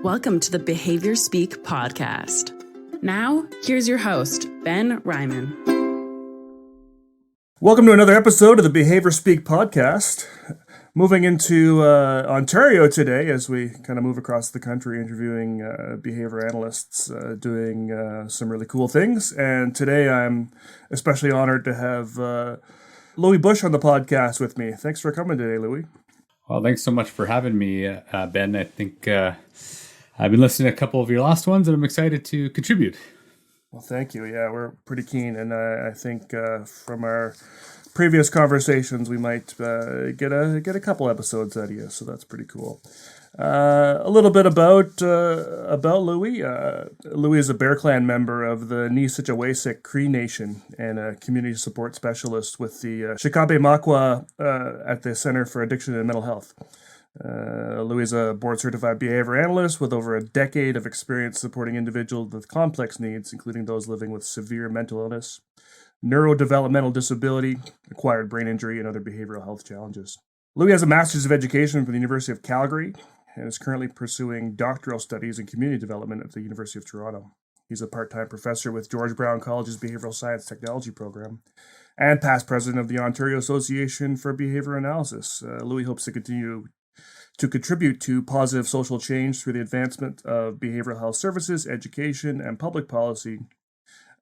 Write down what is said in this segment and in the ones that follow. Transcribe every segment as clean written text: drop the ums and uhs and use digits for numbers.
Welcome to the Behaviour Speak podcast. Now, here's your host, Ben Ryman. Welcome to another episode of the Behaviour Speak podcast. Moving into Ontario today as we kind of move across the country interviewing behavior analysts doing some really cool things. And today I'm especially honored to have Louis Busch on the podcast with me. Thanks for coming today, Louis. Well, thanks so much for having me, Ben. I think I've been listening to a couple of your last ones and I'm excited to contribute. Well, thank you. Yeah, we're pretty keen. And I think from our previous conversations, we might get a couple episodes out of you. So that's pretty cool. A little bit about Louis. Louis is a Bear Clan member of the Nisitawayasik Cree Nation and a community support specialist with the Shikabe Makwa at the Center for Addiction and Mental Health. Louis is a board-certified behavior analyst with over a decade of experience supporting individuals with complex needs, including those living with severe mental illness, neurodevelopmental disability, acquired brain injury, and other behavioral health challenges. Louis has a Master's of Education from the University of Calgary and is currently pursuing doctoral studies in community development at the University of Toronto. He's a part-time professor with George Brown College's Behavioral Science Technology program and past president of the Ontario Association for Behavior Analysis. Louis hopes to continue to contribute to positive social change through the advancement of behavioral health services, education, and public policy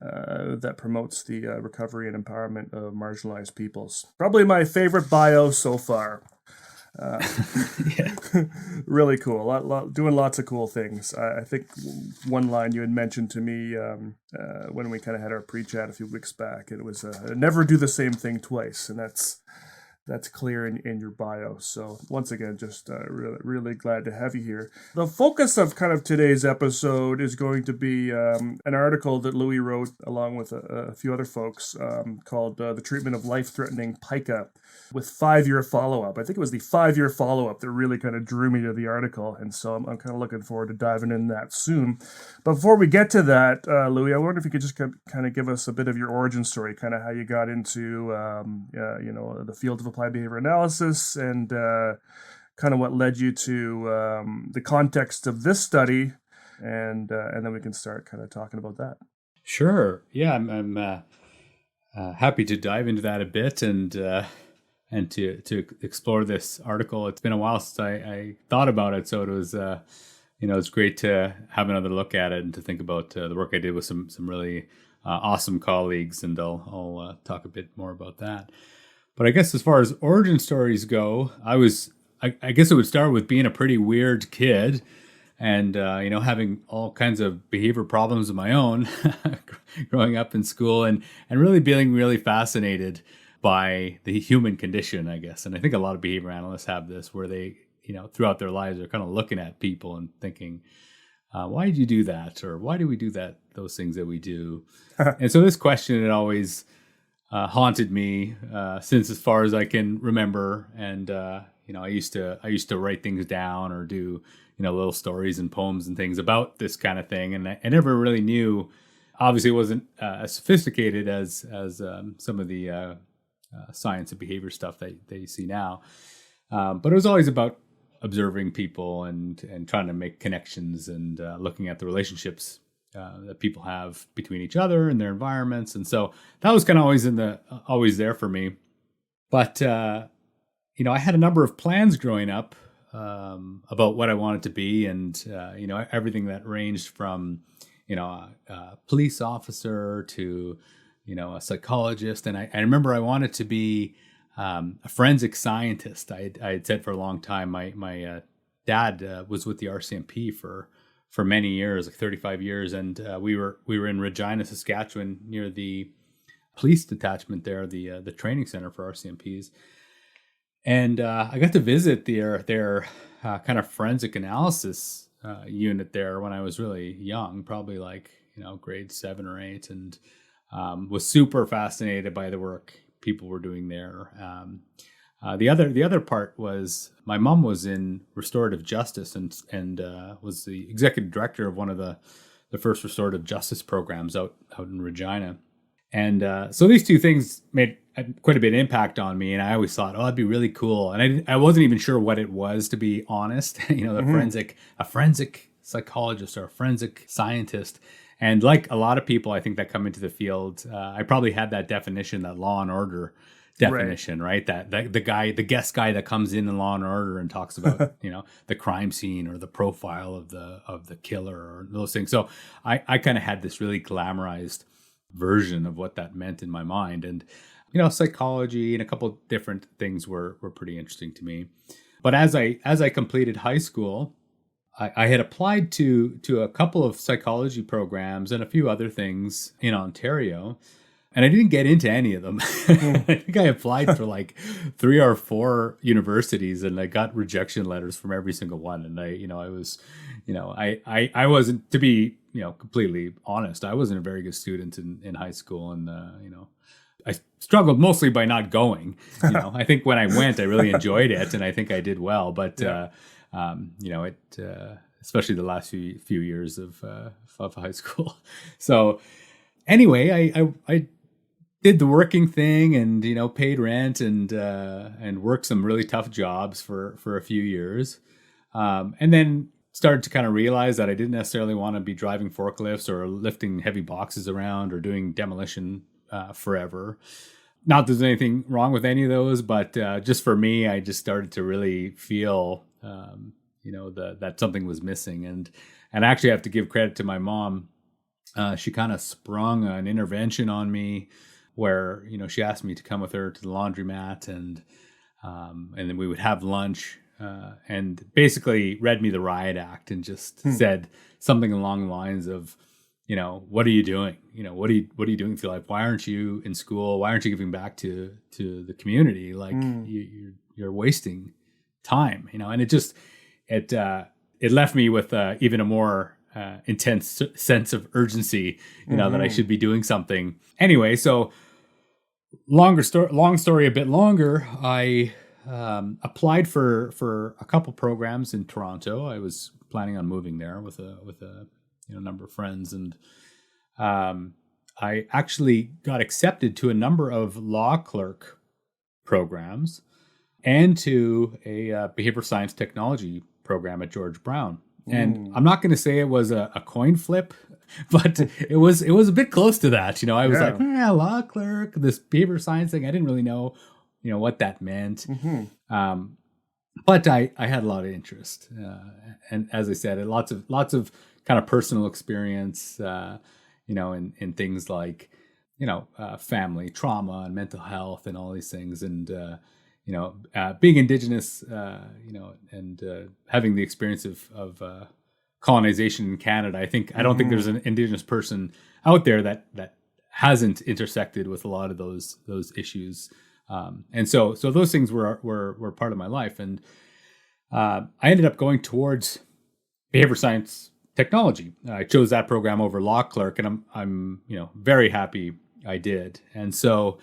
that promotes the recovery and empowerment of marginalized peoples. Probably my favorite bio so far. Really cool. Doing lots of cool things. I think one line you had mentioned to me when we kind of had our pre-chat a few weeks back, it was never do the same thing twice, and that's clear in your bio. So once again, just really glad to have you here. The focus of kind of today's episode is going to be an article that Louis wrote along with a few other folks called The Treatment of Life-Threatening Pica with 5-year follow-up. I think it was the 5-year follow-up that really kind of drew me to the article. And so I'm kind of looking forward to diving in that soon. But before we get to that, Louis, I wonder if you could just kind of give us a bit of your origin story, kind of how you got into the field of applied behavior analysis and kind of what led you to the context of this study, and then we can start kind of talking about that. Sure. Yeah, I'm happy to dive into that a bit and to explore this article. It's been a while since I thought about it, so it was it's great to have another look at it and to think about the work I did with some really awesome colleagues, and I'll talk a bit more about that. But I guess as far as origin stories go, I guess it would start with being a pretty weird kid and, having all kinds of behavior problems of my own growing up in school and really being really fascinated by the human condition, I guess. And I think a lot of behavior analysts have this where they, throughout their lives are kind of looking at people and thinking, why did you do that? Or why do we do those things that we do? And so this question, it always haunted me since as far as I can remember, and I used to write things down or do little stories and poems and things about this kind of thing, and I never really knew. Obviously, it wasn't as sophisticated as some of the science and behavior stuff that you see now, but it was always about observing people and trying to make connections and looking at the relationships that people have between each other and their environments. And so that was kind of always there for me. But, I had a number of plans growing up about what I wanted to be. And, everything that ranged from, a police officer to, a psychologist. And I remember I wanted to be a forensic scientist. I had said for a long time, my dad was with the RCMP for many years, like 35 years. And we were in Regina, Saskatchewan, near the police detachment there, the training center for RCMPs. And I got to visit their kind of forensic analysis unit there when I was really young, probably like, grade 7 or 8, and was super fascinated by the work people were doing there. The other part was my mom was in restorative justice and was the executive director of one of the first restorative justice programs out in Regina. And so these two things made quite a bit of impact on me. And I always thought, oh, that'd be really cool. And I wasn't even sure what it was, to be honest. A forensic psychologist or a forensic scientist. And like a lot of people, I think that come into the field, I probably had that definition, that Law and Order definition, right? That the guest guy that comes in Law and Order and talks about, the crime scene or the profile of the killer or those things. So I kind of had this really glamorized version of what that meant in my mind. And, psychology and a couple different things were pretty interesting to me. But as I completed high school, I had applied to a couple of psychology programs and a few other things in Ontario. And I didn't get into any of them. I think I applied for like 3 or 4 universities, and I got rejection letters from every single one. And I wasn't, to be, completely honest, I wasn't a very good student in high school. And, I struggled mostly by not going. I think when I went, I really enjoyed it, and I think I did well. But, especially the last few years of high school. So anyway, I did the working thing and, paid rent and worked some really tough jobs for a few years. And then started to kind of realize that I didn't necessarily want to be driving forklifts or lifting heavy boxes around or doing demolition forever. Not that there's anything wrong with any of those, but just for me, I just started to really feel, that something was missing. And I actually have to give credit to my mom. She kind of sprung an intervention on me where, she asked me to come with her to the laundromat and then we would have lunch and basically read me the riot act and just said something along the lines of, what are you doing? What are you doing with your life? Why aren't you in school? Why aren't you giving back to the community? Like you're wasting time, and it left me with even a more intense sense of urgency, that I should be doing something. Anyway, so long story a bit longer, I applied for a couple programs in Toronto. I was planning on moving there with a number of friends, and I actually got accepted to a number of law clerk programs and to a behavior science technology program at George Brown. And I'm not going to say it was a coin flip, but it was a bit close to that. I was like, law clerk, this behavior science thing. I didn't really know, what that meant. But I had a lot of interest. And as I said, lots of kind of personal experience, in things like, family trauma and mental health and all these things. And, being Indigenous, and having the experience of colonization in Canada, I don't think there's an Indigenous person out there that hasn't intersected with a lot of those issues. And so those things were part of my life. And I ended up going towards behavior science technology. I chose that program over law clerk, and I'm very happy I did. And so,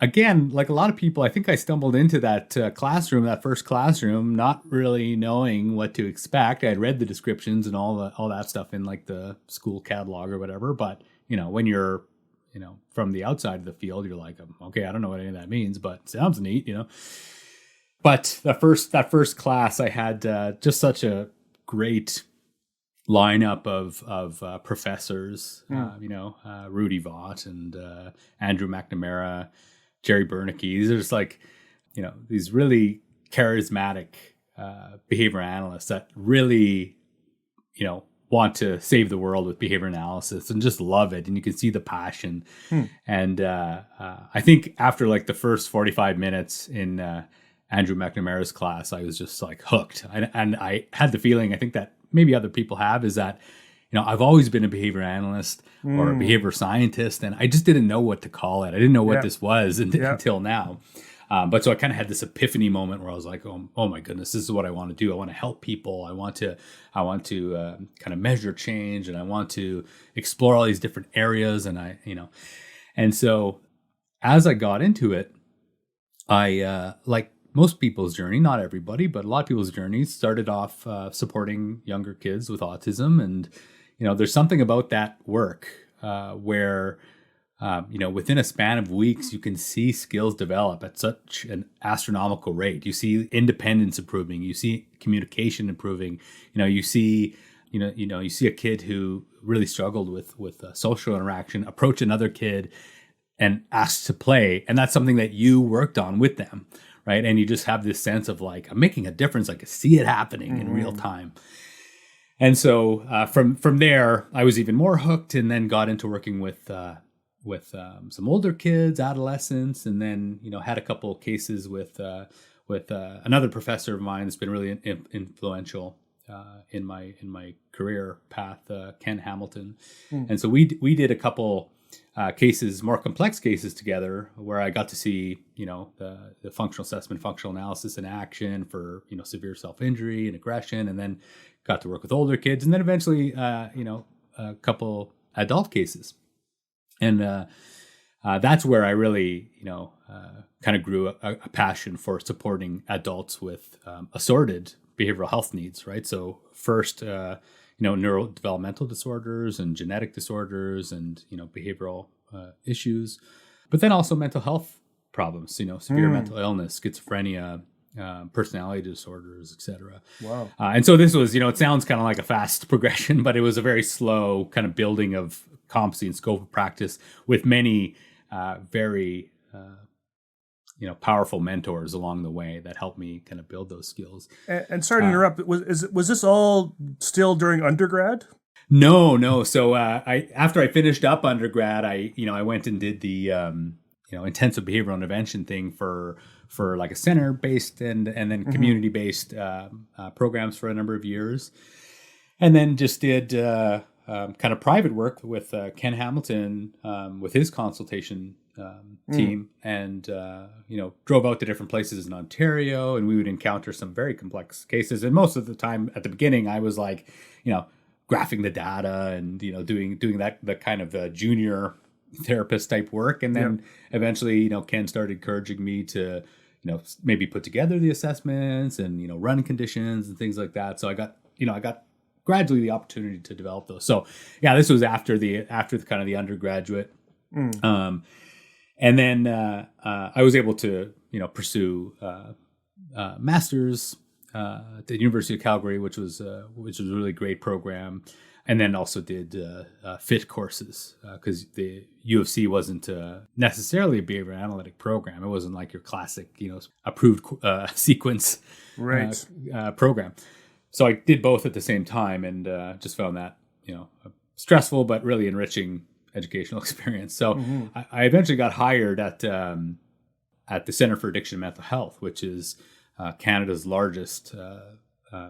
again, like a lot of people, I think I stumbled into that that first classroom, not really knowing what to expect. I had read the descriptions and all that stuff in like the school catalog or whatever. But, when you're, from the outside of the field, you're like, okay, I don't know what any of that means, but sounds neat, But that first class, I had just such a great lineup of professors, Rudy Vaught and Andrew McNamara, Jerry Bernicke. These are just like, these really charismatic behavior analysts that really, want to save the world with behavior analysis and just love it. And you can see the passion. And I think after like the first 45 minutes in Andrew McNamara's class, I was just like hooked. And I had the feeling, I think that maybe other people have, is that, I've always been a behavior analyst or a behavior scientist, and I just didn't know what to call it. I didn't know what this was until now. But so I kind of had this epiphany moment where I was like, oh my goodness, this is what I want to do. I want to help people. I want to kind of measure change, and I want to explore all these different areas. And and so as I got into it, I, like most people's journey, not everybody, but a lot of people's journeys started off supporting younger kids with autism. And, there's something about that work where, within a span of weeks, you can see skills develop at such an astronomical rate. You see independence improving. You see communication improving. You see, you see a kid who really struggled with social interaction, approach another kid and ask to play, and that's something that you worked on with them, right? And you just have this sense of like, I'm making a difference. I can see it happening in real time. And so from there, I was even more hooked, and then got into working with some older kids, adolescents, and then had a couple of cases with another professor of mine that's been really influential in my career path, Ken Hamilton. And so we did a couple cases, more complex cases together, where I got to see the functional assessment, functional analysis in action for severe self-injury and aggression, and then got to work with older kids, and then eventually a couple adult cases. And that's where I really, kind of grew a passion for supporting adults with assorted behavioral health needs, right? So first, neurodevelopmental disorders and genetic disorders and, behavioral issues, but then also mental health problems, severe mental illness, schizophrenia, personality disorders, etc. Wow. And so this was, it sounds kind of like a fast progression, but it was a very slow kind of building of competency and scope of practice with many very powerful mentors along the way that helped me kind of build those skills. And sorry to interrupt, was this all still during undergrad? No. So after I finished up undergrad, I went and did the intensive behavioral intervention thing for like a center-based and then community-based programs for a number of years, and then just did kind of private work with Ken Hamilton with his consultation team, and drove out to different places in Ontario, and we would encounter some very complex cases. And most of the time at the beginning, I was like, graphing the data and doing that kind of junior therapist type work, and then eventually Ken started encouraging me to maybe put together the assessments and run conditions and things like that. So I got gradually the opportunity to develop those. So yeah, this was after the kind of the undergraduate. And then I was able to pursue master's at the University of Calgary, which was a really great program, and then also did FIT courses because the U of C wasn't necessarily a behavior analytic program. It wasn't like your classic approved sequence program. So I did both at the same time, and just found that a stressful but really enriching educational experience. So I eventually got hired at the Centre for Addiction and Mental Health, which is Canada's largest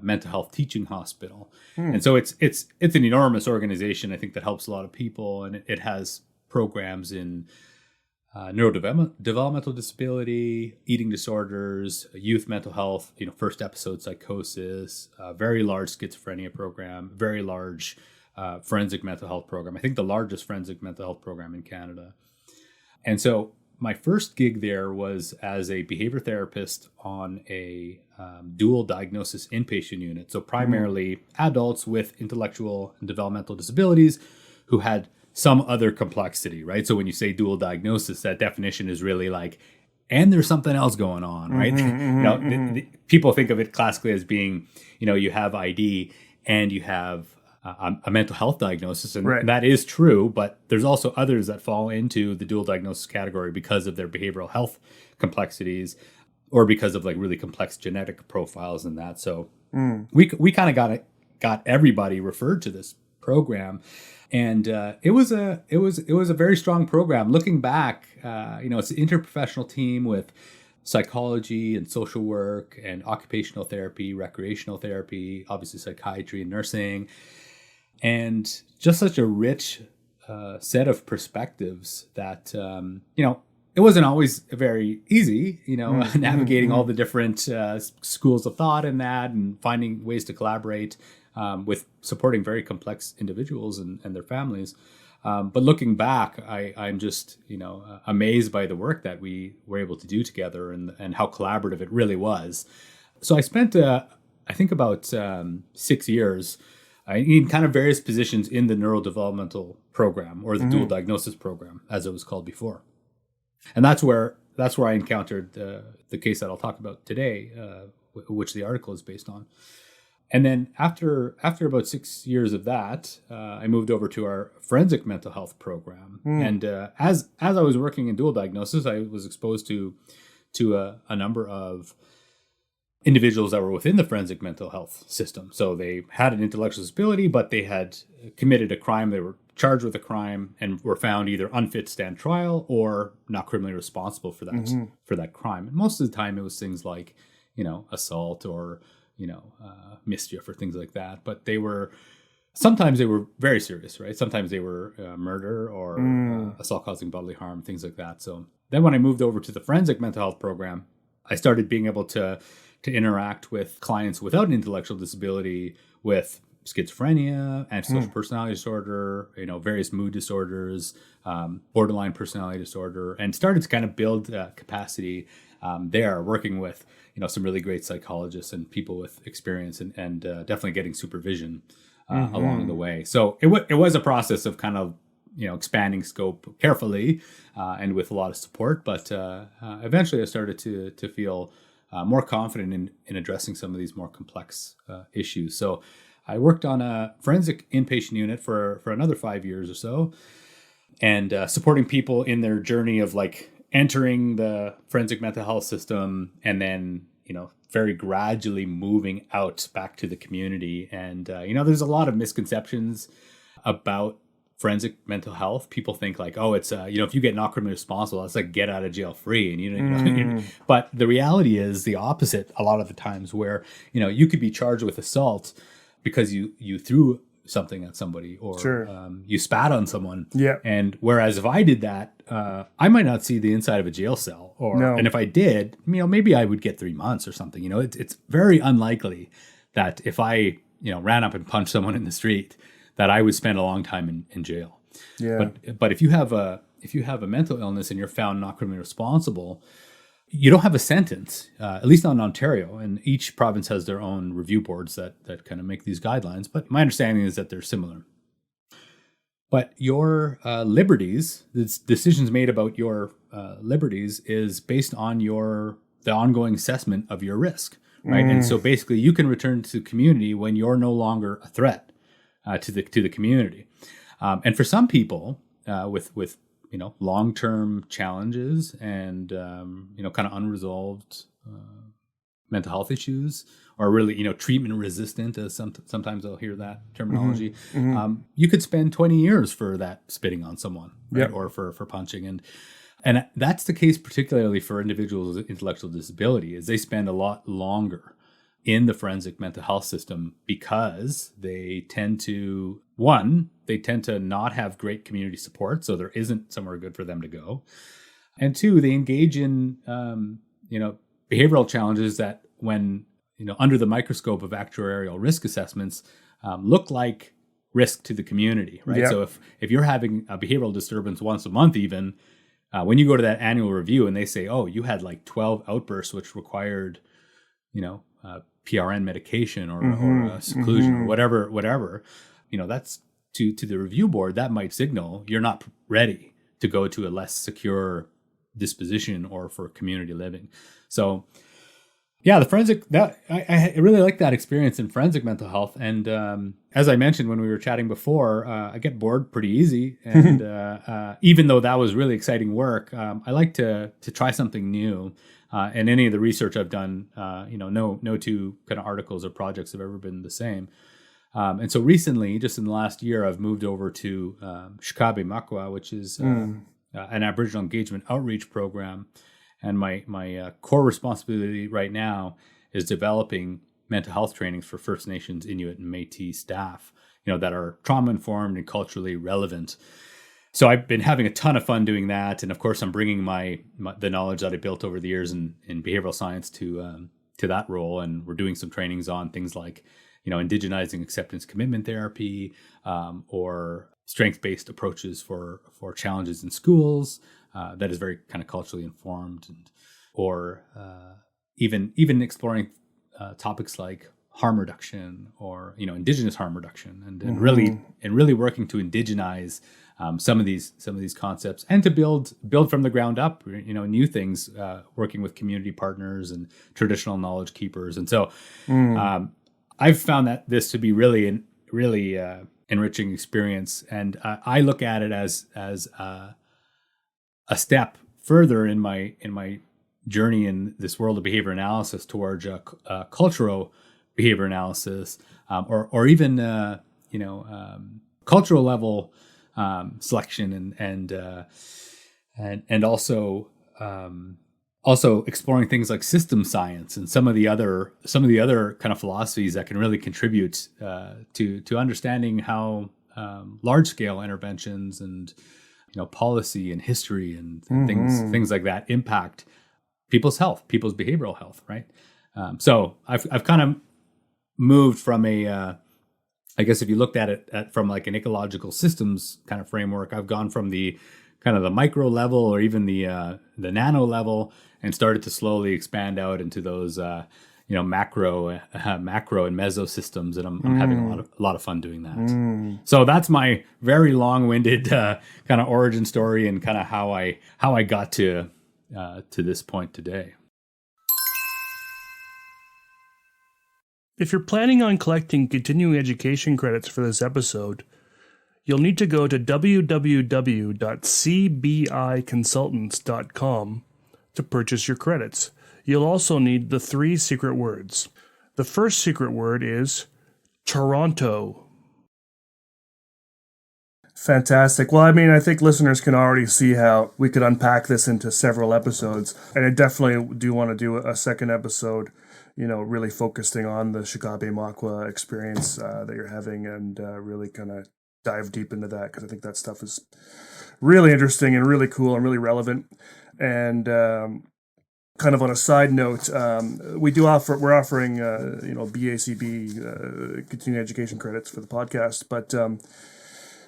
mental health teaching hospital. And so it's an enormous organization, I think, that helps a lot of people, and it has programs in neurodevelopmental disability, eating disorders, youth mental health, first episode psychosis, very large schizophrenia program, very large forensic mental health program. I think the largest forensic mental health program in Canada. And so my first gig there was as a behavior therapist on a dual diagnosis inpatient unit. So primarily adults with intellectual and developmental disabilities who had some other complexity, right? So when you say dual diagnosis, that definition is really like, and there's something else going on, right? People think of it classically as being, you have ID and you have a mental health diagnosis, and that is true, but there's also others that fall into the dual diagnosis category because of their behavioral health complexities or because of like really complex genetic profiles and that. So we kind of got everybody referred to this program, and it was a very strong program. Looking back, it's an interprofessional team with psychology and social work and occupational therapy, recreational therapy, obviously psychiatry and nursing. And just such a rich set of perspectives that, it wasn't always very easy, navigating all the different schools of thought in that and finding ways to collaborate with supporting very complex individuals and their families. But looking back, I'm just, amazed by the work that we were able to do together and how collaborative it really was. So I spent, I think about 6 years in kind of various positions in the neurodevelopmental program or the dual diagnosis program, as it was called before. And that's where I encountered the case that I'll talk about today, which the article is based on. And then after about 6 years of that, I moved over to our forensic mental health program. And as I was working in dual diagnosis, I was exposed to a number of individuals that were within the forensic mental health system. So they had an intellectual disability, but they had committed a crime. They were charged with a crime and were found either unfit to stand trial or not criminally responsible for that crime. And most of the time, it was things like, assault or mischief or things like that. But sometimes they were very serious, right? Sometimes they were murder or assault causing bodily harm, things like that. So then when I moved over to the forensic mental health program, I started being able to interact with clients without an intellectual disability, with schizophrenia, antisocial personality disorder, various mood disorders, borderline personality disorder, and started to kind of build capacity there, working with some really great psychologists and people with experience, and definitely getting supervision along the way. So it was a process of kind of expanding scope carefully and with a lot of support, but eventually I started to feel more confident in addressing some of these more complex issues. So I worked on a forensic inpatient unit for another 5 years or so, and supporting people in their journey of like entering the forensic mental health system and then, very gradually moving out back to the community. And, there's a lot of misconceptions about forensic mental health. People think like, oh, it's if you get not criminally responsible, it's like get out of jail free, and but the reality is the opposite a lot of the times, where you could be charged with assault because you threw something at somebody or you spat on someone. Yeah. And whereas if I did that, I might not see the inside of a jail cell, and if I did, maybe I would get 3 months or something. It's very unlikely that if I ran up and punched someone in the street, that I would spend a long time in jail. Yeah. But if you have a mental illness and you're found not criminally responsible, you don't have a sentence, at least not in Ontario. And each province has their own review boards that kind of make these guidelines. But my understanding is that they're similar. But your liberties, the decisions made about your liberties, is based on the ongoing assessment of your risk, right? And so basically, you can return to the community when you're no longer a threat to the community. And for some people with long-term challenges and kind of unresolved mental health issues, or really treatment resistant, as sometimes I'll hear that terminology. You could spend 20 years for that spitting on someone, right? Or for punching, and that's the case particularly for individuals with intellectual disability, is they spend a lot longer in the forensic mental health system because they tend to not have great community support, so there isn't somewhere good for them to go. And two, they engage in behavioral challenges that, when under the microscope of actuarial risk assessments, look like risk to the community, right? Yep. So if you're having a behavioral disturbance once a month, even when you go to that annual review and they say, oh, you had like 12 outbursts which required PRN medication or seclusion or whatever, that's to the review board, that might signal you're not ready to go to a less secure disposition or for community living. So yeah, the forensic, I really like that experience in forensic mental health. And as I mentioned when we were chatting before, I get bored pretty easy. And even though that was really exciting work, I like to try something new. And any of the research I've done, no two kind of articles or projects have ever been the same. And so recently, just in the last year, I've moved over to Shikabe Makwa, which is an Aboriginal engagement outreach program. And my core responsibility right now is developing mental health trainings for First Nations, Inuit, and Métis staff, that are trauma-informed and culturally relevant. So I've been having a ton of fun doing that. And of course, I'm bringing the knowledge that I built over the years in behavioral science to that role. And we're doing some trainings on things like, indigenizing acceptance commitment therapy, or strength-based approaches for challenges in schools, that is very kind of culturally informed, or even exploring topics like harm reduction or indigenous harm reduction, and really working to indigenize some of these concepts, and to build from the ground up new things, working with community partners and traditional knowledge keepers. And so I've found that this to be really enriching experience, and I look at it as a step further in my journey in this world of behavior analysis towards cultural behavior analysis, or even cultural level selection, and also exploring things like system science and some of the other kind of philosophies that can really contribute to understanding how large scale interventions and policy and history and things like that impact people's health, people's behavioral health, right? So I've kind of moved from I guess if you looked at it from like an ecological systems kind of framework, I've gone from the kind of the micro level or even the nano level, and started to slowly expand out into those macro and meso systems, and I'm having a lot of fun doing that. So that's my very long-winded kind of origin story and kind of how I got to this point today. If you're planning on collecting continuing education credits for this episode, you'll need to go to www.cbiconsultants.com to purchase your credits. You'll also need the 3 secret words. The first secret word is Toronto. Fantastic. Well, I mean, I think listeners can already see how we could unpack this into several episodes. And I definitely do want to do a second episode, really focusing on the Shikabe Makwa experience that you're having, and really kind of dive deep into that, because I think that stuff is really interesting and really cool and really relevant. And kind of on a side note, we're offering BACB continuing education credits for the podcast, but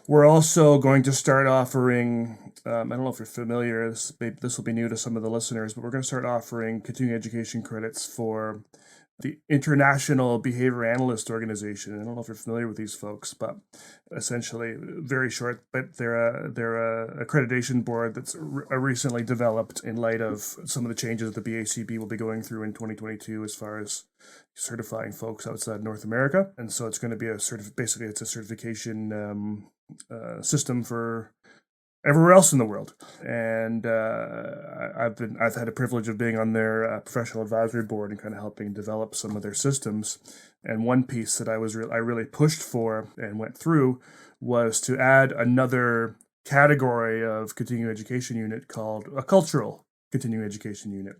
we're also going to start offering, I don't know if you're familiar, this will be new to some of the listeners, but we're going to start offering continuing education credits for the International Behaviour Analyst Organization. I don't know if you're familiar with these folks, but essentially, very short, but they're a accreditation board that's recently developed in light of some of the changes that the BACB will be going through in 2022 as far as certifying folks outside North America. And so it's going to be basically it's a certification system for everywhere else in the world. And I've had a privilege of being on their professional advisory board and kind of helping develop some of their systems. And one piece that I really pushed for and went through was to add another category of continuing education unit called a cultural continuing education unit,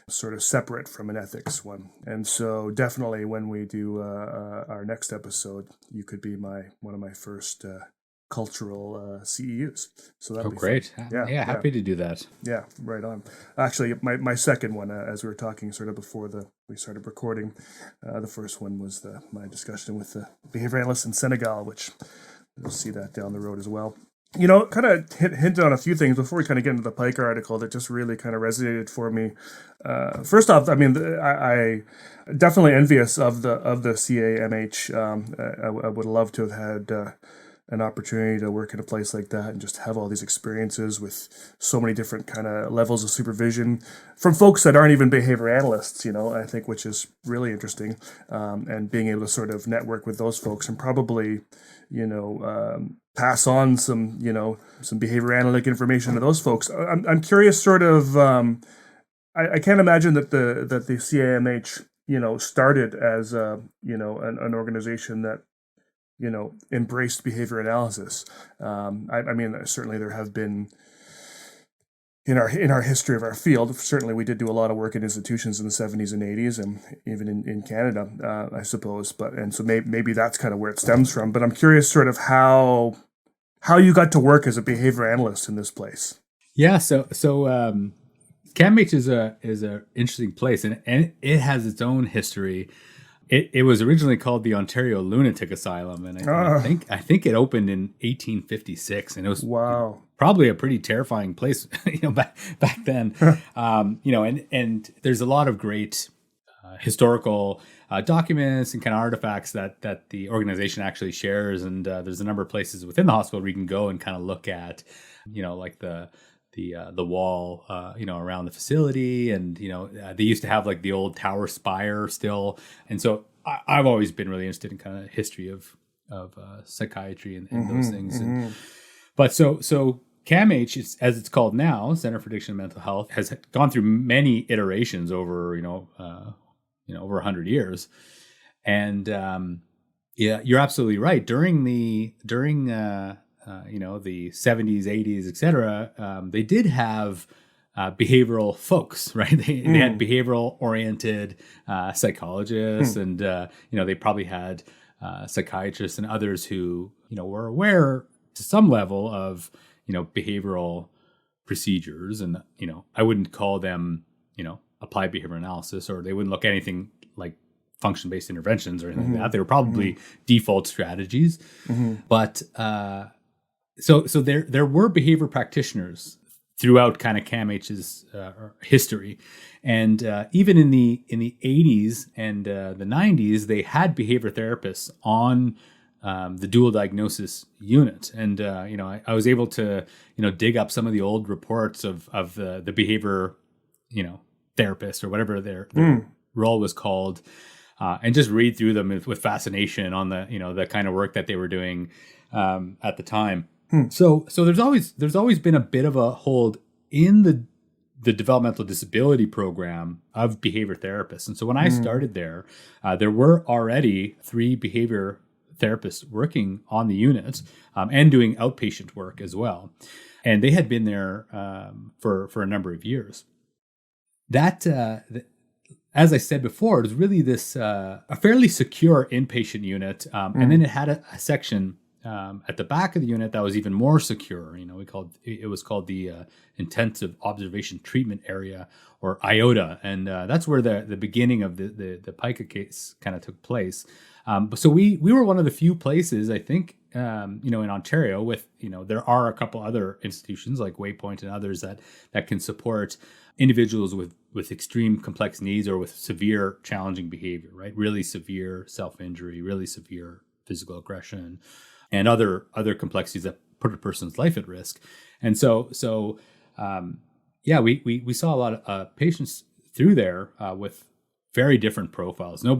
sort of separate from an ethics one. And so definitely when we do our next episode, you could be one of my first cultural CEUs. So that'll be great. Fun. Yeah, happy to do that. Yeah, right on. Actually, my second one, as we were talking sort of before we started recording, the first one was my discussion with the behavior analyst in Senegal, which we'll see that down the road as well. Kind of hint on a few things before we kind of get into the Pica article that just really kind of resonated for me. First off, I mean, I definitely envious of the CAMH. I would love to have had an opportunity to work in a place like that and just have all these experiences with so many different kind of levels of supervision from folks that aren't even behavior analysts, I think, which is really interesting. And being able to sort of network with those folks and probably, pass on some behavior analytic information to those folks. I'm curious, sort of, I can't imagine that the CAMH, started as an organization that embraced behavior analysis. I mean, certainly there have been in our history of our field. Certainly, we did do a lot of work in institutions in the 70s and 80s, and even in Canada, I suppose. So maybe that's kind of where it stems from. But I'm curious, sort of how you got to work as a behavior analyst in this place. Yeah, so CAMH is a interesting place, and it has its own history. It was originally called the Ontario Lunatic Asylum, and I think it opened in 1856, and it was probably a pretty terrifying place, back then. And there's a lot of great historical documents and kind of artifacts that the organization actually shares, and there's a number of places within the hospital where you can go and kind of look at, like the wall, around the facility. And, they used to have like the old tower spire still. And so I've always been really interested in kind of history of psychiatry and those things. But so CAMH, as it's called now, Center for Addiction and Mental Health, has gone through many iterations over over 100 years. And yeah, you're absolutely right. During the 70s, 80s, et cetera, they did have behavioral folks, right? They had behavioral oriented psychologists, and they probably had psychiatrists and others who were aware to some level of behavioral procedures, and I wouldn't call them applied behavior analysis, or they wouldn't look anything like function-based interventions or anything like that. They were probably default strategies. But so there were behavior practitioners throughout kind of CAMH's history, and even in the 80s and the 90s, they had behavior therapists on the dual diagnosis unit. And I was able to dig up some of the old reports of the behavior therapist, or whatever their role was called, and just read through them with fascination on the kind of work that they were doing at the time. So there's always been a bit of a hold in the developmental disability program of behavior therapists. And so when I started there were already 3 behavior therapists working on the unit and doing outpatient work as well. And they had been there for a number of years. That, as I said before, it was really this a fairly secure inpatient unit. And then it had a section at the back of the unit that was even more secure. It was called the Intensive Observation Treatment Area, or IOTA. And that's where the beginning of the Pica case kind of took place. So we were one of the few places, I think, in Ontario with, there are a couple other institutions like Waypoint and others that can support individuals with extreme complex needs or with severe challenging behavior, right? Really severe self-injury, really severe physical aggression, and other complexities that put a person's life at risk. And so we saw a lot of patients through there with very different profiles. No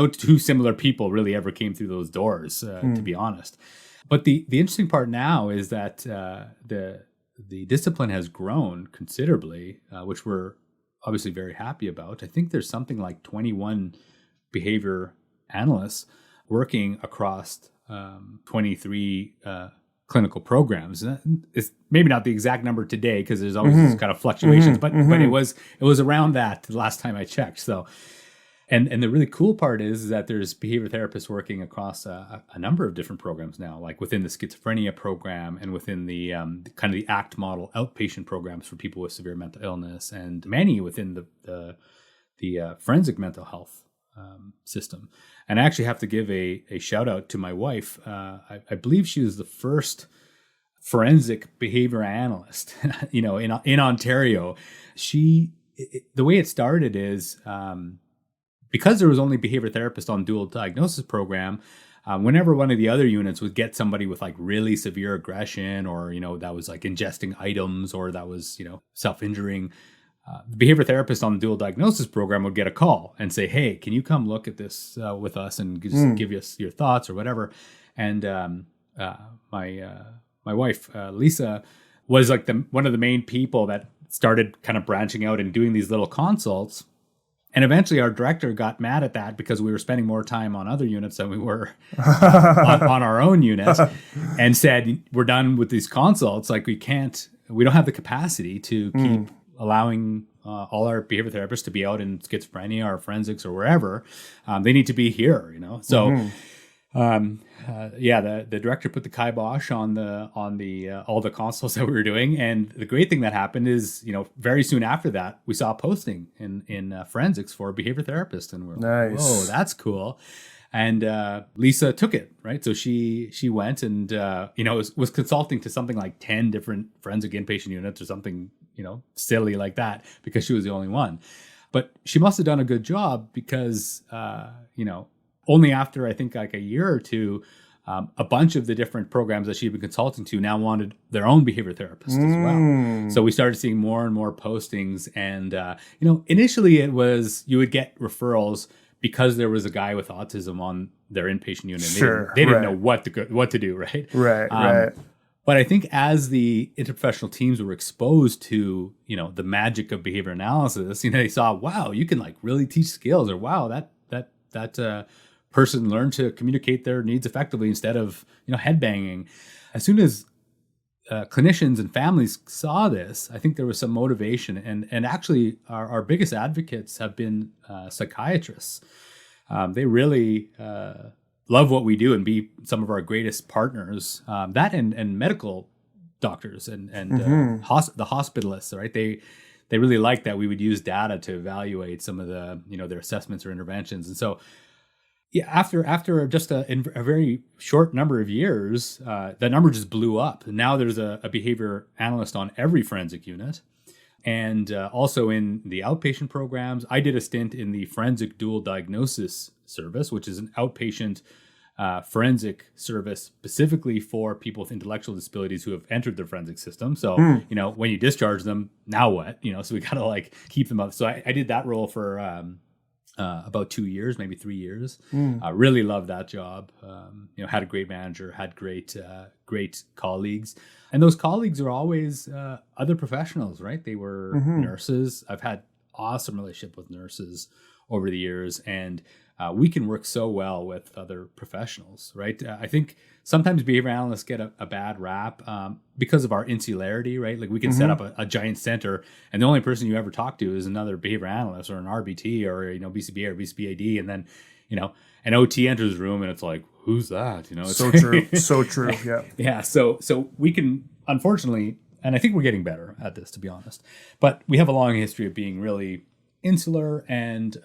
two similar people really ever came through those doors, to be honest. But the interesting part now is that the discipline has grown considerably, which we're obviously very happy about. I think there's something like 21 behavior analysts working across 23 clinical programs. It's maybe not the exact number today, because there's always this kind of fluctuations, but it was around that the last time I checked. So. And the really cool part is that there's behavior therapists working across a number of different programs now, like within the schizophrenia program and within the kind of the ACT model outpatient programs for people with severe mental illness, and many within the forensic mental health system. And I actually have to give a shout out to my wife. I believe she was the first forensic behavior analyst, in Ontario. The way it started is, because there was only behavior therapist on dual diagnosis program, whenever one of the other units would get somebody with like really severe aggression, or, that was like ingesting items, or that was, self-injuring, the behavior therapist on the dual diagnosis program would get a call and say, hey, can you come look at this with us and just give us your thoughts or whatever. And my wife, Lisa, was like one of the main people that started kind of branching out and doing these little consults. And eventually our director got mad at that because we were spending more time on other units than we were on our own unit, and said, we're done with these consults. Like we don't have the capacity to keep allowing all our behavior therapists to be out in schizophrenia or forensics or wherever. They need to be here, So the director put the kibosh on the all the consults that we were doing. And the great thing that happened is, very soon after that, we saw a posting in forensics for a behavior therapist, and we're like, whoa, that's cool. And Lisa took it, right? So she went and was consulting to something like 10 different forensic inpatient units or something, silly like that, because she was the only one. But she must have done a good job, because only after, I think, like a year or two, a bunch of the different programs that she'd been consulting to now wanted their own behavior therapist as well. So we started seeing more and more postings. And, initially it was, you would get referrals because there was a guy with autism on their inpatient unit. Sure, They didn't right. know what to do, right? Right. But I think as the interprofessional teams were exposed to, the magic of behavior analysis, they saw, wow, you can like really teach skills, or wow, that person learned to communicate their needs effectively instead of, headbanging. As soon as clinicians and families saw this, I think there was some motivation, and actually our biggest advocates have been psychiatrists. They really love what we do and be some of our greatest partners. That and medical doctors and the hospitalists, right? They really like that we would use data to evaluate some of the their assessments or interventions. And so, yeah, after just a very short number of years, that number just blew up. Now there's a behavior analyst on every forensic unit. And also in the outpatient programs. I did a stint in the forensic dual diagnosis service, which is an outpatient forensic service specifically for people with intellectual disabilities who have entered the forensic system. So, when you discharge them, now what? So we got to like keep them up. So I did that role for about 2 years, maybe 3 years. I really loved that job. Had a great manager, had great colleagues. And those colleagues are always other professionals, right? They were nurses. I've had awesome relationship with nurses over the years, and we can work so well with other professionals, right? I think sometimes behavior analysts get a bad rap because of our insularity, right? Like we can set up a giant center, and the only person you ever talk to is another behavior analyst or an RBT or BCBA or BCBAD, and then an OT enters the room and it's like, who's that? It's So true. So true. Yeah. Yeah. So we can, unfortunately, and I think we're getting better at this, to be honest, but we have a long history of being really insular and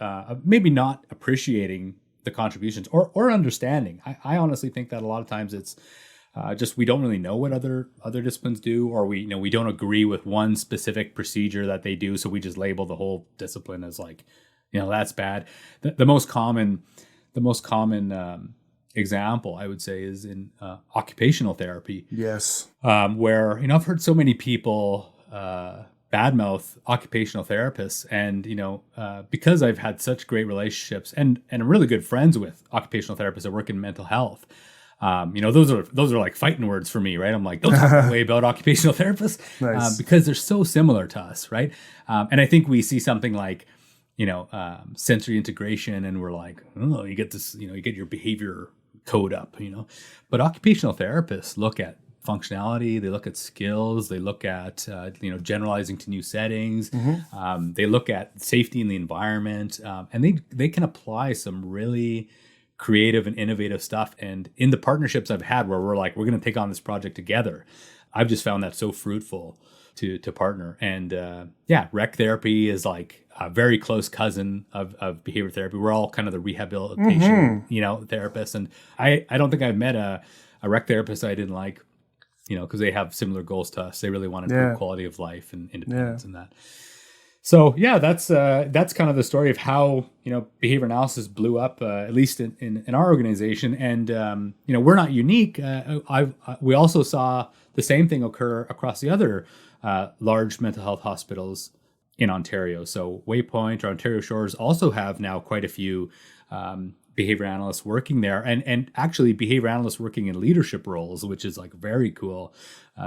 maybe not appreciating the contributions or understanding. I honestly think that a lot of times it's just we don't really know what other disciplines do, or we don't agree with one specific procedure that they do, so we just label the whole discipline as like, that's bad. The most common example I would say is in occupational therapy. Yes. Where I've heard so many people badmouth occupational therapists, and because I've had such great relationships and I'm really good friends with occupational therapists that work in mental health. Those are like fighting words for me, right? I'm like, don't talk that way about occupational therapists. Nice. Because they're so similar to us, right? And I think we see something like sensory integration, and we're like, oh, you get this, you get your behavior code up, but occupational therapists look at functionality, they look at skills, they look at generalizing to new settings, they look at safety in the environment, and they can apply some really creative and innovative stuff. And in the partnerships I've had where we're like, we're going to take on this project together, I've just found that so fruitful to partner. And rec therapy is like a very close cousin of behavior therapy. We're all kind of the rehabilitation, therapists. And I don't think I've met a rec therapist I didn't like, because they have similar goals to us. They really want to improve quality of life and independence and that. So that's kind of the story of how behavior analysis blew up, at least in our organization. And we're not unique. We also saw the same thing occur across the other large mental health hospitals in Ontario. So Waypoint or Ontario Shores also have now quite a few behavior analysts working there, and actually behavior analysts working in leadership roles, which is like very cool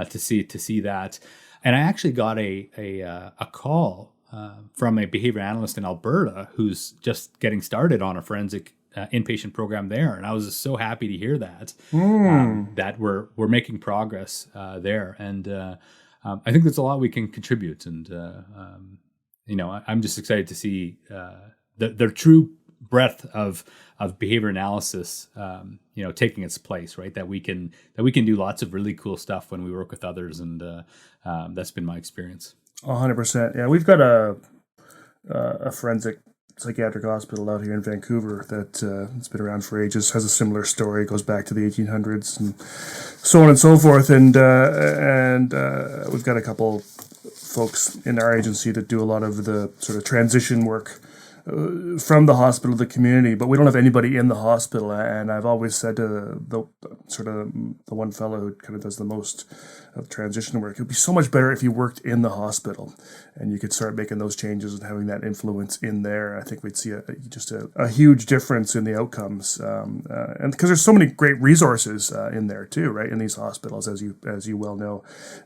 to see that. And I actually got a call from a behavior analyst in Alberta who's just getting started on a forensic inpatient program there, and I was just so happy to hear that that we're making progress there, and I think there's a lot we can contribute, and I'm just excited to see the true breadth of behavior analysis taking its place, right? That we can do lots of really cool stuff when we work with others, and that's been my experience. 100%. Yeah, we've got a forensic psychiatric hospital out here in Vancouver that it's been around for ages, has a similar story, goes back to the 1800s and so on and so forth. And we've got a couple folks in our agency that do a lot of the sort of transition work from the hospital to the community, but we don't have anybody in the hospital. And I've always said to the one fellow who kind of does the most of transition work, it would be so much better if you worked in the hospital and you could start making those changes and having that influence in there. I think we'd see a huge difference in the outcomes, and because there's so many great resources in there too, right? In these hospitals, as you well know,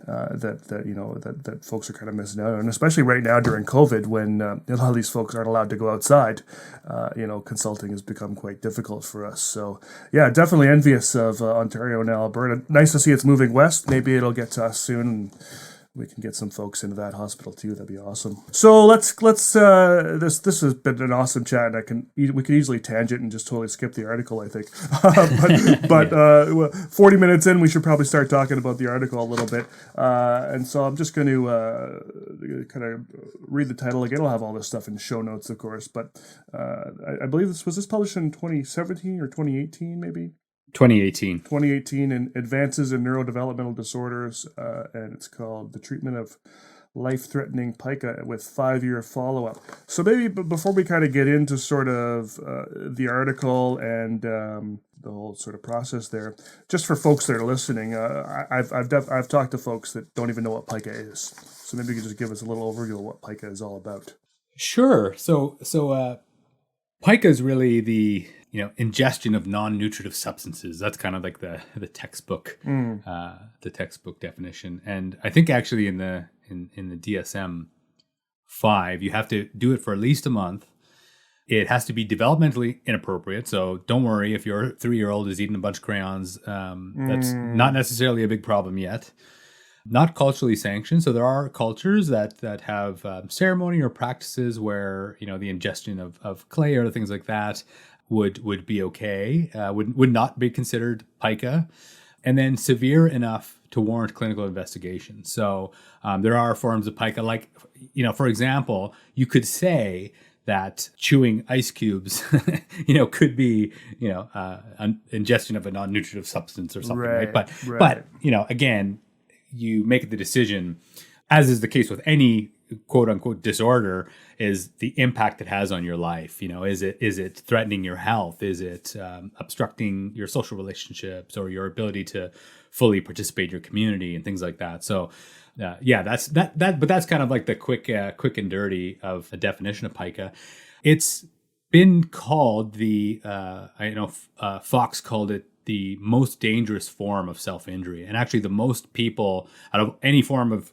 that folks are kind of missing out on, and especially right now during COVID, when a lot of these folks aren't allowed to go outside. Consulting has become quite difficult for us. So yeah, definitely envious of Ontario and Alberta. Nice to see it's moving west. Maybe it'll get to us soon, and we can get some folks into that hospital too. That'd be awesome. So let's this has been an awesome chat, and we could easily tangent and just totally skip the article, I think. but 40 minutes in, we should probably start talking about the article a little bit. And so I'm just going to kind of read the title again. I'll have all this stuff in show notes, of course. But I believe this was published in 2017 or 2018, maybe. 2018 in Advances in Neurodevelopmental Disorders, and it's called The Treatment of Life-Threatening Pica with 5-Year Follow-Up. So maybe before we kind of get into sort of the article and the whole sort of process there, just for folks that are listening, I've talked to folks that don't even know what pica is. So maybe you could just give us a little overview of what pica is all about. Sure. So pica is really the ingestion of non-nutritive substances. That's kind of like the textbook, the textbook definition. And I think actually in the DSM-5, you have to do it for at least a month. It has to be developmentally inappropriate. So don't worry if your 3-year-old is eating a bunch of crayons. That's not necessarily a big problem yet. Not culturally sanctioned. So there are cultures that have ceremony or practices where the ingestion of clay or things like that would be okay, would not be considered pica, and then severe enough to warrant clinical investigation. So there are forms of pica, like, for example, you could say that chewing ice cubes, could be, ingestion of a non-nutritive substance or something, right? But again, you make the decision, as is the case with any quote unquote disorder, is the impact it has on your life. Is it threatening your health? Is it obstructing your social relationships or your ability to fully participate in your community and things like that? So that's that. But that's kind of like the quick and dirty of a definition of pica. It's been called Fox called it the most dangerous form of self-injury. And actually the most people, out of any form of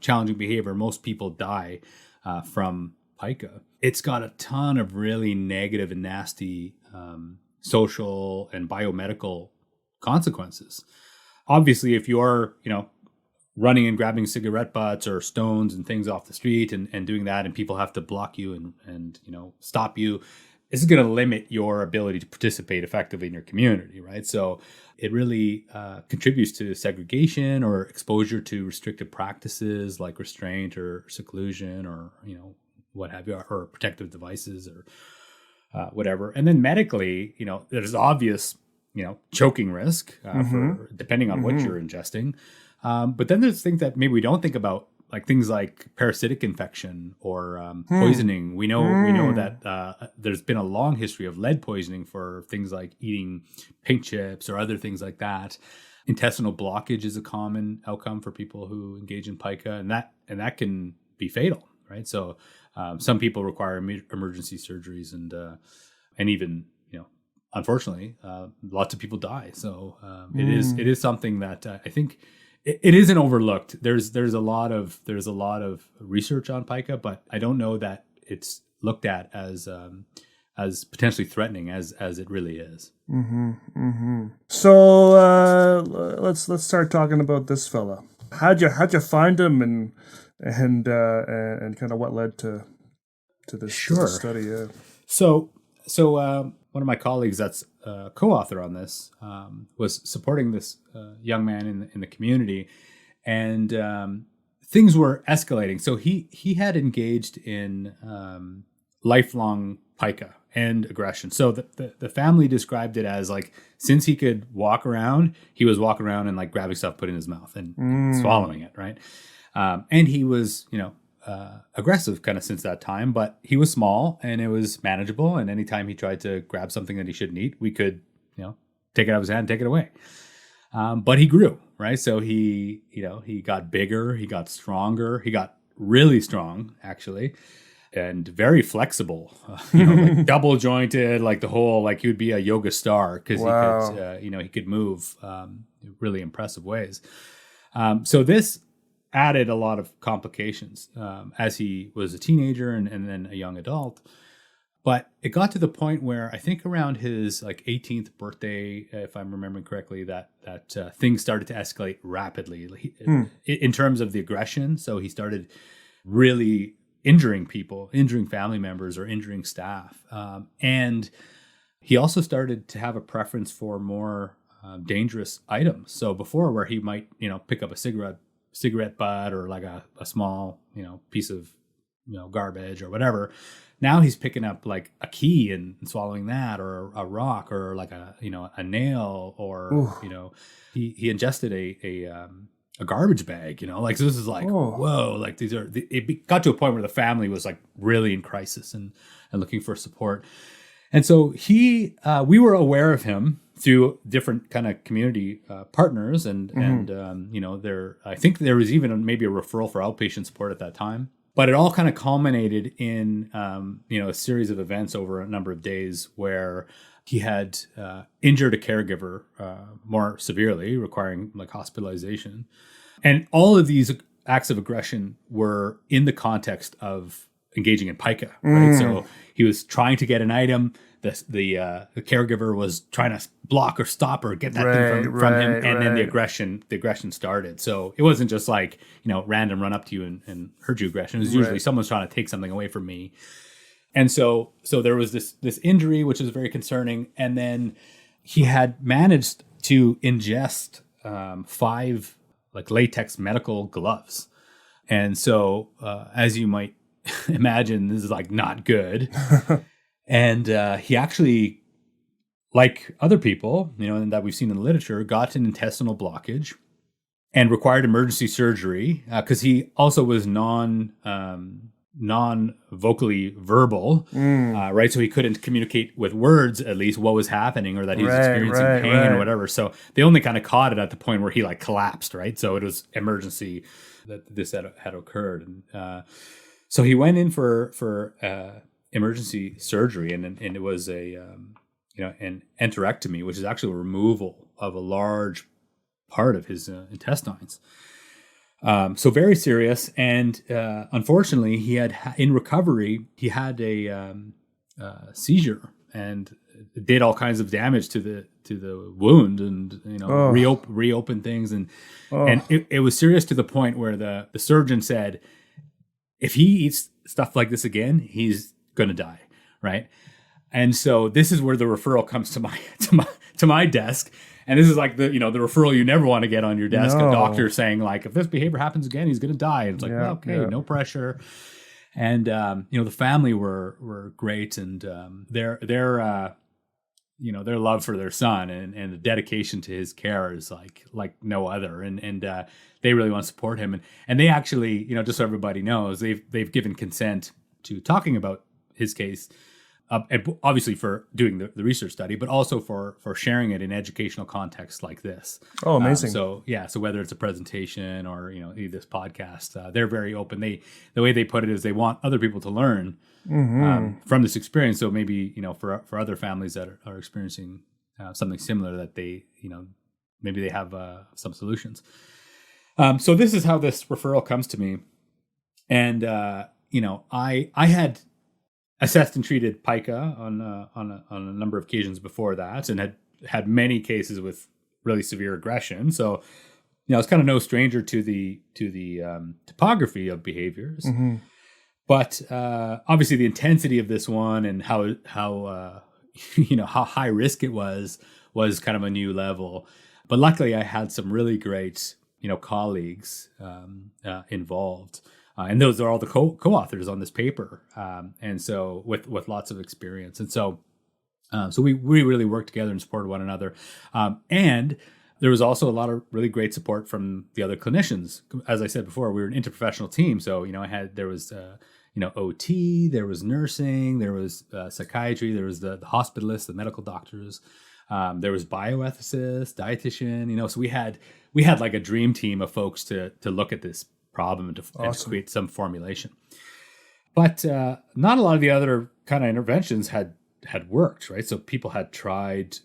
challenging behavior, most people die from pica. It's got a ton of really negative and nasty social and biomedical consequences. Obviously, if you're, running and grabbing cigarette butts or stones and things off the street and doing that, and people have to block you and stop you, this is going to limit your ability to participate effectively in your community, right? So it really contributes to segregation or exposure to restrictive practices like restraint or seclusion or, what have you, or protective devices or whatever. And then medically, there's obvious, choking risk for depending on what you're ingesting. But then there's things that maybe we don't think about, like things like parasitic infection or poisoning. We know that there's been a long history of lead poisoning for things like eating paint chips or other things like that. Intestinal blockage is a common outcome for people who engage in pica, and that can be fatal, right? So some people require emergency surgeries, and even unfortunately, lots of people die. So it is something that I think. It isn't overlooked. There's a lot of research on pica, but I don't know that it's looked at as potentially threatening as it really is. So let's start talking about this fella. How'd you find him, and kind of what led to this study? Yeah. So one of my colleagues that's a co-author on this was supporting this young man in the community, and things were escalating. So he had engaged in lifelong pica and aggression. So the family described it as like, since he could walk around, he was walking around and like grabbing stuff, putting in his mouth and swallowing it, right? And he was, aggressive kind of since that time, but he was small and it was manageable. And anytime he tried to grab something that he shouldn't eat, we could, take it out of his hand and take it away. But he grew, right? So he got bigger, he got stronger, he got really strong, actually, and very flexible, like double jointed, like the whole, like he would be a yoga star because he could move really impressive ways. So this added a lot of complications as he was a teenager and then a young adult. But it got to the point where I think around his 18th birthday, if I'm remembering correctly, that things started to escalate rapidly in terms of the aggression. So he started really injuring people, injuring family members or injuring staff. And he also started to have a preference for more dangerous items. So before, where he might, pick up a cigarette butt or like a small, piece of, garbage or whatever. Now he's picking up like a key and swallowing that, or a rock, or like a nail, or, he ingested a garbage bag, so this is like, whoa, like it got to a point where the family was like really in crisis and looking for support. And so we were aware of him through different kind of community partners and I think there was even maybe a referral for outpatient support at that time. But it all kind of culminated in, a series of events over a number of days where he had injured a caregiver more severely, requiring like hospitalization. And all of these acts of aggression were in the context of engaging in Pica, right? So he was trying to get an item. The caregiver was trying to block or stop or get that thing from him, and then the aggression started. So it wasn't just like random run up to you and hurt you aggression. It was usually someone's trying to take something away from me, and so there was this injury, which is very concerning. And then he had managed to ingest 5 like latex medical gloves, and so as you might imagine, this is like not good. And he actually, like other people, and that we've seen in the literature, got an intestinal blockage and required emergency surgery because he also was non-vocally verbal, right? So he couldn't communicate with words, at least, what was happening, or that he was experiencing pain or whatever. So they only kind of caught it at the point where he like collapsed, right? So it was emergency that this had occurred. And so he went in for emergency surgery, and it was an enterectomy, which is actually a removal of a large part of his intestines. So very serious, and unfortunately, he had in recovery he had a seizure and did all kinds of damage to the wound, and reopened things, and it was serious to the point where the surgeon said, if he eats stuff like this again, he's going to die, right? And so this is where the referral comes to my desk, and this is like the referral you never want to get on your desk. No. A doctor saying like, if this behavior happens again, he's going to die. And it's like, no pressure. And the family were great, and their love for their son and the dedication to his care is like no other. And they really want to support him, and they actually, just so everybody knows, they've given consent to talking about his case, and obviously for doing the research study, but also for sharing it in educational contexts like this. Oh, amazing! So whether it's a presentation or this podcast, they're very open. The way they put it is they want other people to learn from this experience. So maybe for other families that are experiencing something similar, that they maybe they have some solutions. So this is how this referral comes to me, and I had assessed and treated Pica on a number of occasions before that, and had many cases with really severe aggression. So, I was kind of no stranger to the topography of behaviors, but obviously the intensity of this one and how high risk it was kind of a new level. But luckily, I had some really great colleagues involved. And those are all the co-authors on this paper, and so with lots of experience, and so we really worked together and supported one another. And There was also a lot of really great support from the other clinicians. As I said before, we were an interprofessional team. So, there was, OT, there was nursing, there was psychiatry, there was the hospitalists, the medical doctors, there was bioethicists, dietitian, so we had like a dream team of folks to look at this problem and to create some formulation. But not a lot of the other kind of interventions had worked, right? So people had tried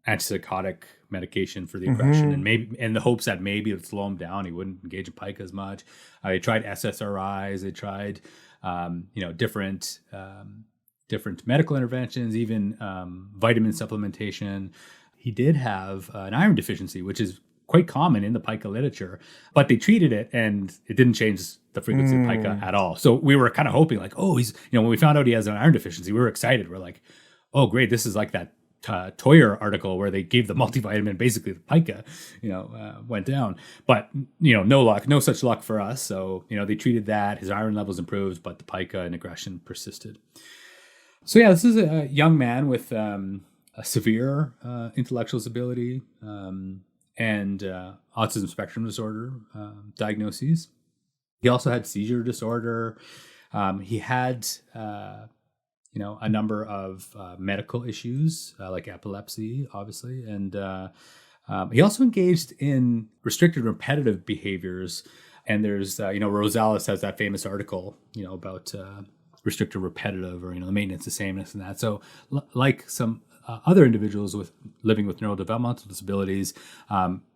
antipsychotic medication for the aggression, and maybe in the hopes that maybe it would slow him down. He wouldn't engage in pica as much. They tried SSRIs. They tried, different medical interventions, even vitamin supplementation. He did have an iron deficiency, which is quite common in the pica literature, but they treated it and it didn't change the frequency of pica at all. So we were kind of hoping like, he's, when we found out he has an iron deficiency, we were excited. We're like, oh, great. This is like that Toyer article where they gave the multivitamin, basically the pica, went down, but no luck, no such luck for us. So, they treated that, his iron levels improved, but the pica and aggression persisted. So yeah, this is a young man with a severe intellectual disability and autism spectrum disorder diagnoses. He also had seizure disorder. He had, a number of medical issues like epilepsy, obviously. And he also engaged in restricted repetitive behaviors. And there's, Rosales has that famous article, about restricted repetitive or, the maintenance of sameness and that. So like some other individuals living with neurodevelopmental disabilities,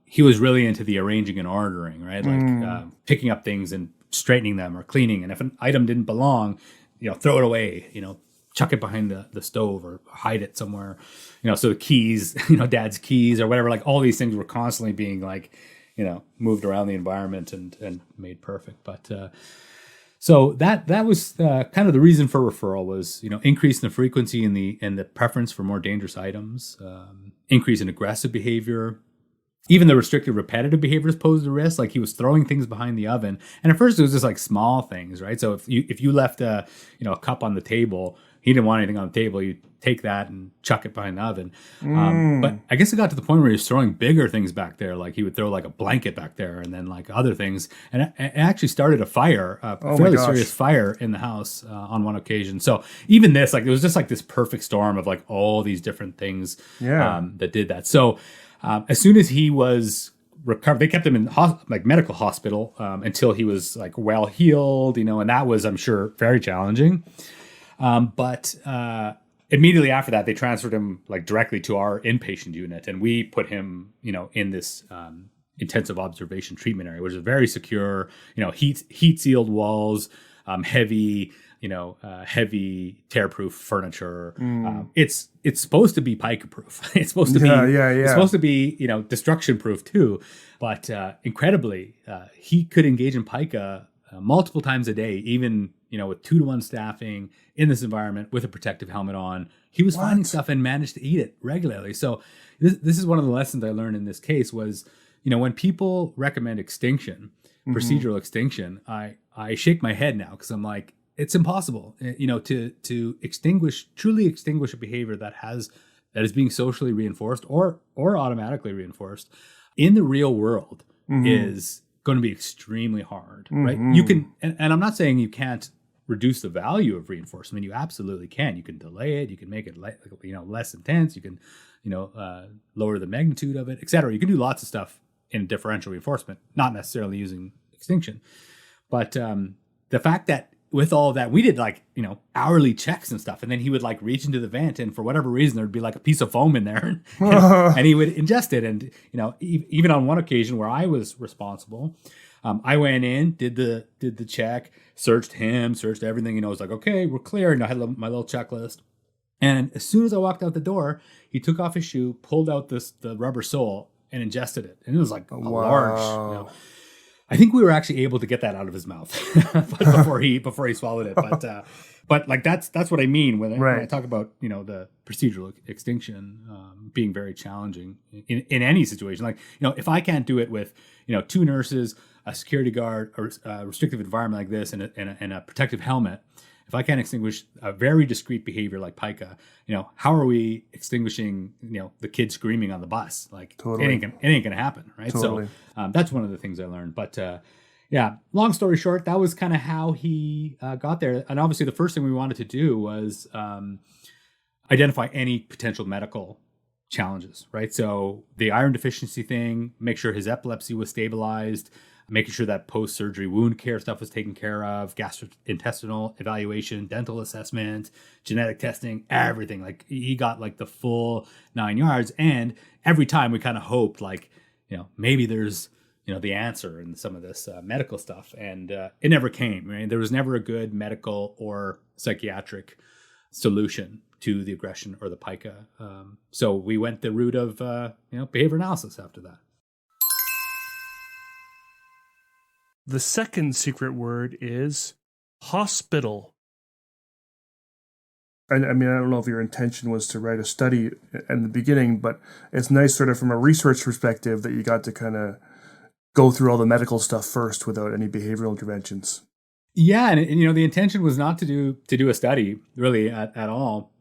he was really into the arranging and ordering, right? Like picking up things and straightening them or cleaning. And if an item didn't belong, throw it away, chuck it behind the stove or hide it somewhere, so the keys, dad's keys or whatever, like all these things were constantly being like, moved around the environment and made perfect. But so that was kind of the reason for referral was, increase in the frequency and the preference for more dangerous items, increase in aggressive behavior. Even the restricted repetitive behaviors posed a risk. Like he was throwing things behind the oven. And at first it was just like small things, right? So if you left a cup on the table, he didn't want anything on the table, you take that and chuck it behind the oven. But I guess it got to the point where he was throwing bigger things back there. Like he would throw like a blanket back there and then like other things. And it actually started a fire, a fairly serious fire in the house on one occasion. So even this, like it was just like this perfect storm of like all these different things that did that. So as soon as he was recovered, they kept him in medical hospital until he was like well healed, and that was, I'm sure, very challenging. But immediately after that, they transferred him like directly to our inpatient unit, and we put him, in this intensive observation treatment area, which is very secure, heat sealed walls, heavy tear-proof furniture. It's supposed to be pica-proof. It's supposed to be It's supposed to be destruction-proof too. But incredibly, he could engage in pica multiple times a day, even with 2-to-1 staffing in this environment with a protective helmet on. He was finding stuff and managed to eat it regularly. So this is one of the lessons I learned in this case was, when people recommend extinction, procedural extinction, I shake my head now because I'm like, it's impossible, to truly extinguish a behavior that is being socially reinforced or automatically reinforced in the real world is going to be extremely hard, right? You can, and I'm not saying you can't reduce the value of reinforcement. You absolutely can. You can delay it. You can make it less intense. You can, lower the magnitude of it, et cetera. You can do lots of stuff in differential reinforcement, not necessarily using extinction. But the fact that with all of that, we did hourly checks and stuff. And then he would reach into the vent, and for whatever reason, there'd be a piece of foam in there and he would ingest it. And, even on one occasion where I was responsible, I went in, did the check, searched him, searched everything. I was like, okay, we're clear. And I had my little checklist. And as soon as I walked out the door, he took off his shoe, pulled out the rubber sole and ingested it. And it was like large, I think we were actually able to get that out of his mouth before he swallowed it. But that's what I mean when I talk about the procedural extinction being very challenging in any situation. If I can't do it with 2 nurses, a security guard, a restrictive environment like this, and a protective helmet, if I can't extinguish a very discrete behavior like pica, how are we extinguishing, the kid screaming on the bus? Like Totally. it ain't gonna happen, right? Totally. So that's one of the things I learned. But yeah, long story short, that was kind of how he got there. And obviously, the first thing we wanted to do was identify any potential medical challenges, right? So the iron deficiency thing, make sure his epilepsy was stabilized, making sure that post-surgery wound care stuff was taken care of, gastrointestinal evaluation, dental assessment, genetic testing, everything. Like he got like the full 9 yards. And every time we kind of hoped like, maybe there's, the answer in some of this medical stuff. And it never came, right? There was never a good medical or psychiatric solution to the aggression or the pica. So we went the route of, behavior analysis after that. The second secret word is hospital. I mean, I don't know if your intention was to write a study in the beginning, but it's nice sort of from a research perspective that you got to kind of go through all the medical stuff first without any behavioral interventions. Yeah, and the intention was not to do a study really at all.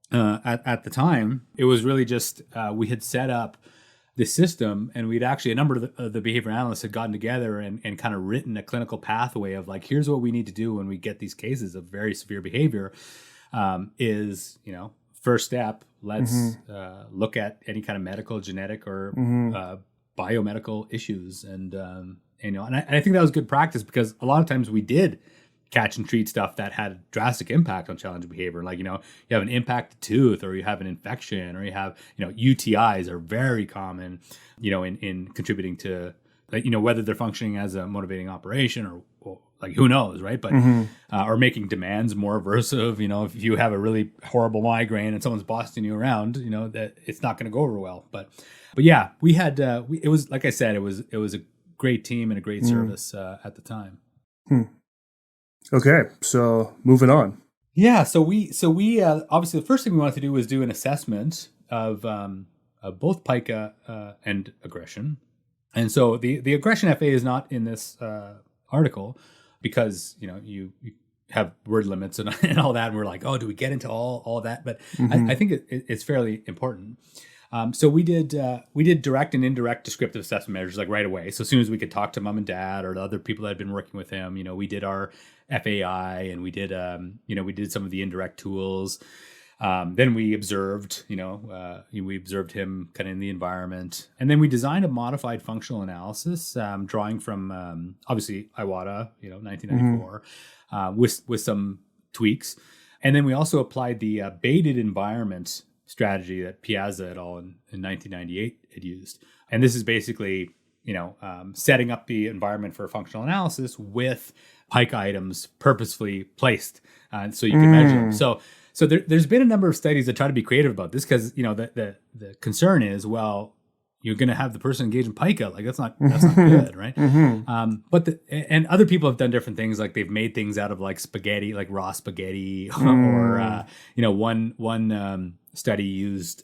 At the time, it was really just we had set up this system, and we'd actually, a number of the behavior analysts had gotten together and kind of written a clinical pathway of like, here's what we need to do when we get these cases of very severe behavior. Is first step, let's look at any kind of medical, genetic, or biomedical issues, and I think that was good practice because a lot of times we did catch and treat stuff that had a drastic impact on challenging behavior. Like, you have an impacted tooth, or you have an infection, or you have, UTIs are very common, in contributing to, like, whether they're functioning as a motivating operation or like, who knows, right? But, or making demands more aversive, if you have a really horrible migraine and someone's bossing you around, that it's not going to go over well. But yeah, we had, it was, like I said, it was a great team and a great service at the time. Okay, so moving on. Yeah, so we obviously the first thing we wanted to do was do an assessment of both pica and aggression, and so the aggression FA is not in this article because you have word limits and all that, and we're like, oh, do we get into all that? But I think it's fairly important. So we did direct and indirect descriptive assessment measures like right away. So as soon as we could talk to mom and dad or the other people that had been working with him, we did our FAI and we did some of the indirect tools. Then we observed, we observed him kind of in the environment, and then we designed a modified functional analysis, drawing from obviously Iwata, 1994, with some tweaks, and then we also applied the baited environment strategy that Piazza et al. in 1998 had used. And this is basically, setting up the environment for functional analysis with pica items purposefully placed so you can measure them. So there's been a number of studies that try to be creative about this because, the concern is, well, you're going to have the person engage in pica. Like that's not good, right? But and other people have done different things. Like they've made things out of like spaghetti, like raw spaghetti, or one study used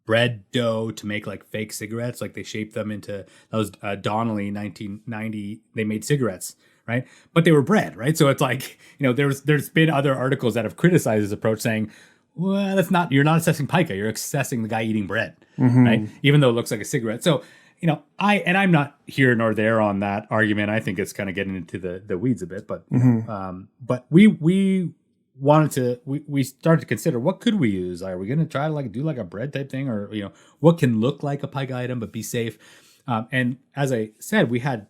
bread dough to make like fake cigarettes. Like they shaped them into those Donnelly 1990. They made cigarettes, right? But they were bread, right? So it's like there's been other articles that have criticized this approach, saying, well, you're not assessing pica, you're assessing the guy eating bread, right? Even though it looks like a cigarette. So, I'm not here nor there on that argument. I think it's kind of getting into the weeds a bit, but, but we started to consider, what could we use? Are we going to try to do like a bread type thing, or, what can look like a pica item, but be safe? And as I said, we had,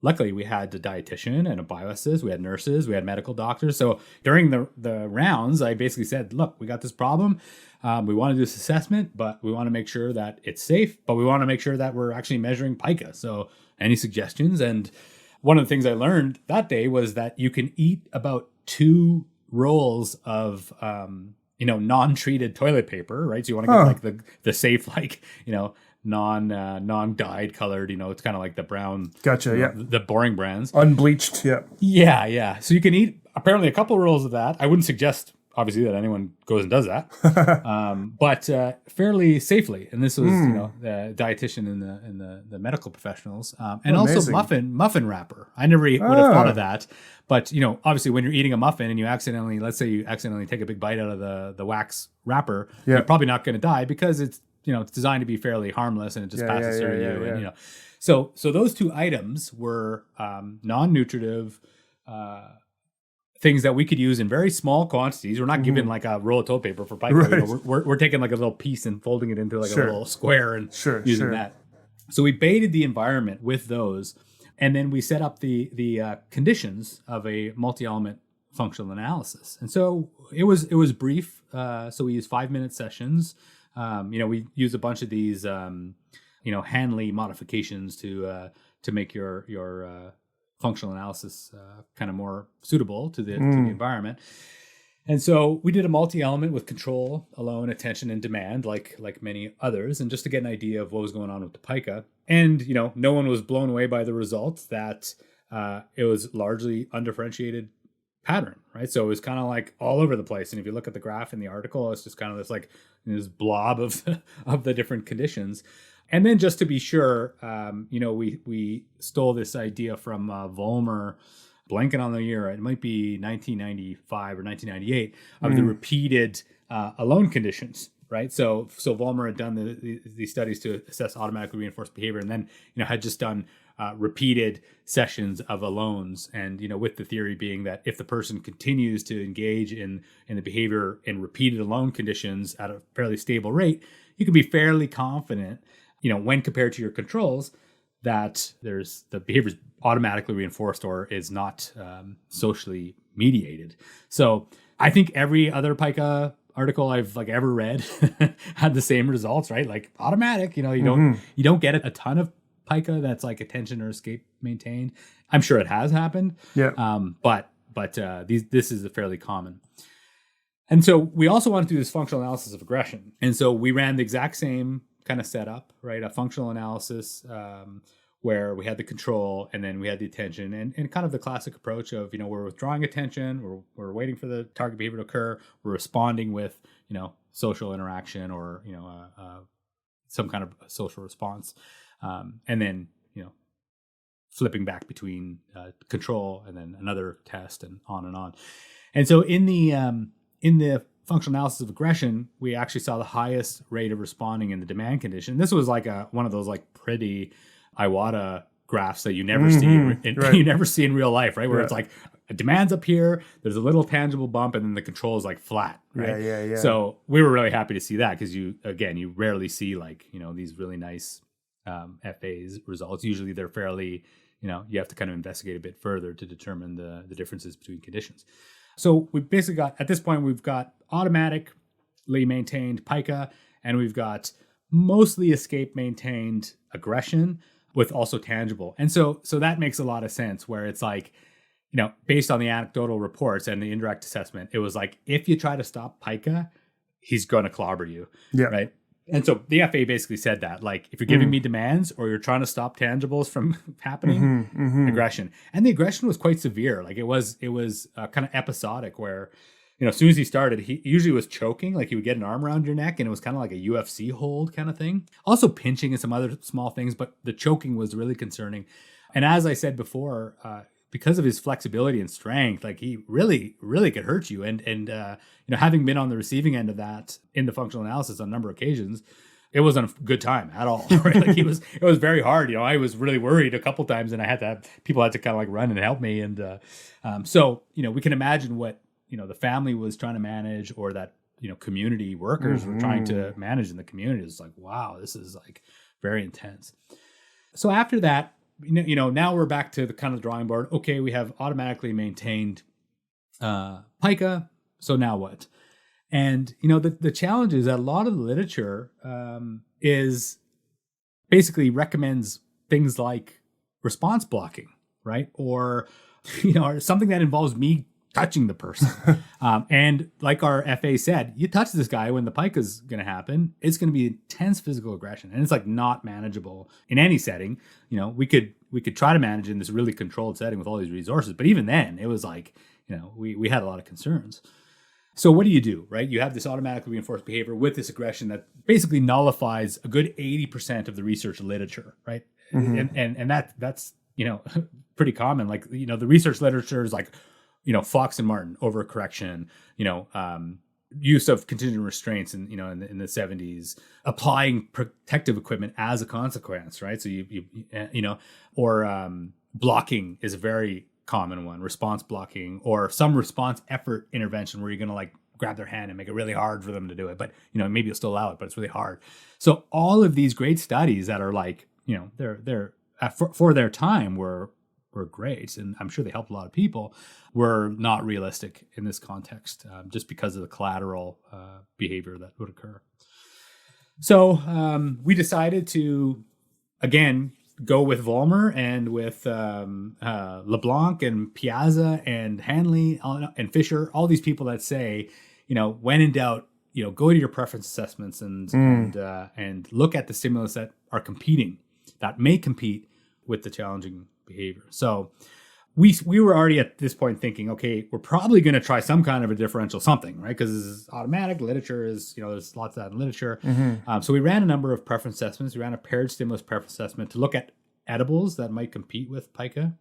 luckily, we had a dietitian and a bioethicist. We had nurses. We had medical doctors. So during the rounds, I basically said, look, we got this problem. We want to do this assessment, but we want to make sure that it's safe. But we want to make sure that we're actually measuring pica. So any suggestions? And one of the things I learned that day was that you can eat about 2 rolls of, non-treated toilet paper, right? So you want to get the safe, non-dyed colored, it's kind of like the brown. Gotcha, yeah. The boring brands. Unbleached, yeah. Yeah. So you can eat apparently a couple rolls of that. I wouldn't suggest obviously that anyone goes and does that, but fairly safely. And this was, the dietitian and the medical professionals, and also muffin wrapper. I never would have thought of that, but obviously when you're eating a muffin and let's say you accidentally take a big bite out of the wax wrapper, you're probably not going to die because it's it's designed to be fairly harmless and it just passes through you. And so those two items were non-nutritive. Things that we could use in very small quantities. We're not giving like a roll of toilet paper for Pica. Right. We're taking like a little piece and folding it into like a little square and using that. So we baited the environment with those, and then we set up the conditions of a multi-element functional analysis. And so it was brief. So we used 5-minute sessions. We used a bunch of these Hanley modifications to make your functional analysis kind of more suitable to the environment. And so we did a multi-element with control, alone, attention, and demand, like many others, and just to get an idea of what was going on with the Pica. And, no one was blown away by the results that it was largely undifferentiated pattern, right? So it was kind of like all over the place. And if you look at the graph in the article, it's just kind of this blob of the different conditions. And then just to be sure, we stole this idea from Vollmer, blanking on the year, it might be 1995 or 1998, of the repeated alone conditions, right? So Vollmer had done these studies to assess automatically reinforced behavior, and then had just done repeated sessions of alones, and with the theory being that if the person continues to engage in the behavior in repeated alone conditions at a fairly stable rate, you can be fairly confident when compared to your controls, that the behavior is automatically reinforced or is not socially mediated. So I think every other Pica article I've ever read had the same results, right? Like automatic, you don't get a ton of Pica that's like attention or escape maintained. I'm sure it has happened. Yeah. But this is a fairly common. And so we also want to do this functional analysis of aggression. And so we ran the exact same kind of setup, right? A functional analysis where we had the control and then we had the attention, and kind of the classic approach of, we're withdrawing attention, we're waiting for the target behavior to occur, we're responding with, social interaction or, some kind of social response. And then, flipping back between control and then another test and on and on. And so in the functional analysis of aggression, we actually saw the highest rate of responding in the demand condition. This was like one of those pretty Iwata graphs that you never see you never see in real life, right? Where it's like demand's up here, there's a little tangible bump, and then the control is flat, right? Yeah. So we were really happy to see that because you rarely see these really nice FAs results. Usually they're fairly, you have to kind of investigate a bit further to determine the differences between conditions. So we basically we've got automatically maintained Pica, and we've got mostly escape maintained aggression with also tangible. And so that makes a lot of sense where it's based on the anecdotal reports and the indirect assessment, it was if you try to stop Pica, he's going to clobber you. Yeah. Right. And so the FA basically said that, if you're giving me demands or you're trying to stop tangibles from happening, aggression. And the aggression was quite severe. It was kind of episodic where, as soon as he started, he usually was choking, he would get an arm around your neck and it was kind of like a UFC hold kind of thing. Also pinching and some other small things, but the choking was really concerning. And as I said before, because of his flexibility and strength, he really, really could hurt you. And having been on the receiving end of that in the functional analysis on a number of occasions, it wasn't a good time at all. Right? It was very hard. I was really worried a couple times, and people had to kind of run and help me. And so we can imagine what the family was trying to manage, or that community workers were trying to manage in the community. It's wow, this is very intense. So after that, now we're back to the kind of drawing board. Okay, we have automatically maintained Pica. So now what? And, the challenge is that a lot of the literature is basically recommends things like response blocking, right? Or, or something that involves me touching the person. And like our FA said, you touch this guy when the Pica is going to happen, it's going to be intense physical aggression. And it's not manageable in any setting. We could try to manage in this really controlled setting with all these resources. But even then it was we had a lot of concerns. So what do? Right? You have this automatically reinforced behavior with this aggression that basically nullifies a good 80% of the research literature, right? And that's pretty common. Like, the research literature is like, Fox and Martin, overcorrection, use of contingent restraints in the 70s, applying protective equipment as a consequence, right? So or blocking is a very common one, response blocking, or some response effort intervention where you're going to like grab their hand and make it really hard for them to do it, but maybe you'll still allow it, but it's really hard. So all of these great studies that are like, they're for their time were great, and I'm sure they helped a lot of people, were not realistic in this context, just because of the collateral behavior that would occur. So we decided to, again, go with Vollmer and with LeBlanc and Piazza and Hanley and Fisher, all these people that say, when in doubt, go to your preference assessments and look at the stimulus that are competing, that may compete with the challenging behavior. So we were already at this point thinking, okay, we're probably going to try some kind of a differential something, right? Because this is automatic. Literature is, there's lots of that in literature. So we ran a number of preference assessments. We ran a paired stimulus preference assessment to look at edibles that might compete with pica.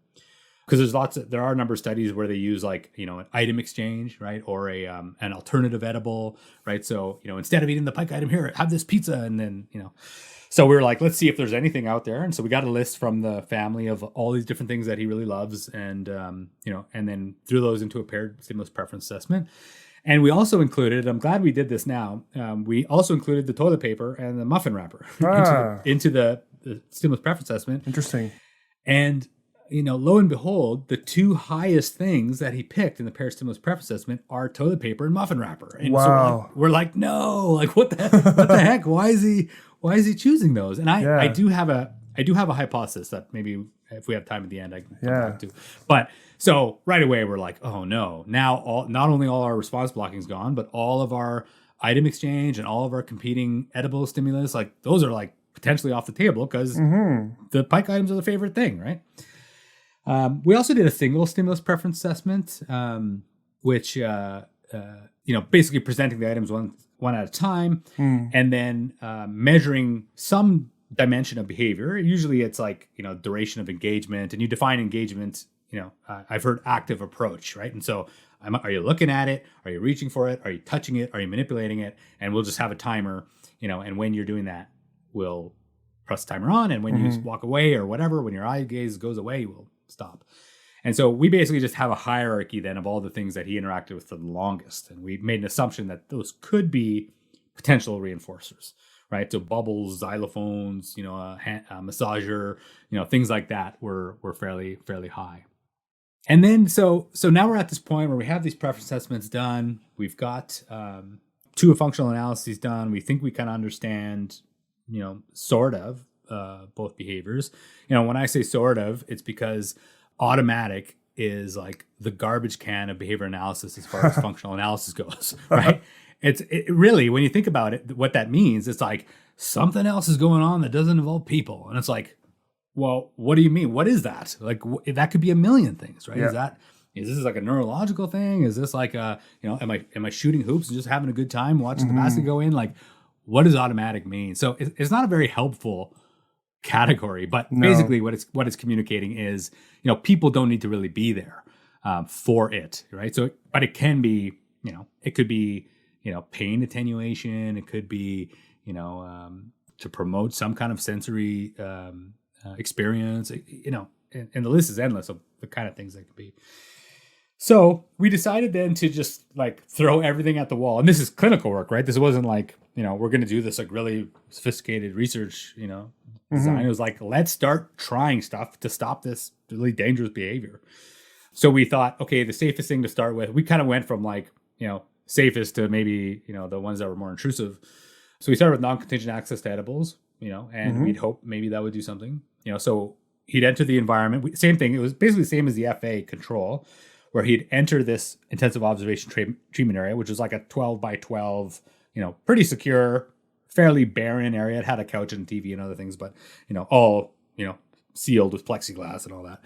Because there are a number of studies where they use like, an item exchange, right? Or an alternative edible, right? So, instead of eating the pica item here, have this pizza. And then, so we were like, let's see if there's anything out there. And so we got a list from the family of all these different things that he really loves. And, and then threw those into a paired stimulus preference assessment. And we also included, I'm glad we did this now, we also included the toilet paper and the muffin wrapper into the stimulus preference assessment. Interesting. And, lo and behold, the two highest things that he picked in the paired stimulus preference assessment are toilet paper and muffin wrapper. And wow. So we're like, no, like what the heck? Why is he choosing those? And I do have a hypothesis that maybe if we have time at the end, I can come back to. But so right away we're like, oh no, now not only all our response blocking is gone, but all of our item exchange and all of our competing edible stimulus, like those are like potentially off the table because the pike items are the favorite thing, right? We also did a single stimulus preference assessment, which basically presenting the items one at a time, and then measuring some dimension of behavior. Usually it's like, duration of engagement, and you define engagement, I've heard active approach, right? And so are you looking at it? Are you reaching for it? Are you touching it? Are you manipulating it? And we'll just have a timer, and when you're doing that, we'll press the timer on. And when you walk away or whatever, when your eye gaze goes away, we'll stop. And so we basically just have a hierarchy then of all the things that he interacted with for the longest. And we made an assumption that those could be potential reinforcers, right? So bubbles, xylophones, a massager, things like that were fairly high. And then, so now we're at this point where we have these preference assessments done. We've got 2 functional analyses done. We think we kind of understand, sort of, both behaviors. When I say sort of, it's because automatic is like the garbage can of behavior analysis as far as functional analysis goes, right? It really, when you think about it, what that means, it's like something else is going on that doesn't involve people. And it's like, well, what do you mean? What is that? Like that could be a million things, right? Yeah. Is this like a neurological thing? Is this like am I shooting hoops and just having a good time watching the basket go in? Like, what does automatic mean? So it's not a very helpful category, but basically what it's communicating is, people don't need to really be there for it, right? So, but it can be, it could be, pain attenuation. It could be, to promote some kind of sensory experience, and the list is endless of the kind of things that could be. So we decided then to just like throw everything at the wall. And this is clinical work, right? This wasn't like, we're going to do this like really sophisticated research, design. It was like, let's start trying stuff to stop this really dangerous behavior. So we thought, okay, the safest thing to start with, we kind of went from like, safest to maybe, the ones that were more intrusive. So we started with non-contingent access to edibles, and we'd hope maybe that would do something, so he'd enter the environment. Same thing. It was basically the same as the FA control, where he'd enter this intensive observation treatment area, which was like a 12 by 12, pretty secure, fairly barren area. It had a couch and TV and other things, but, all, sealed with plexiglass and all that.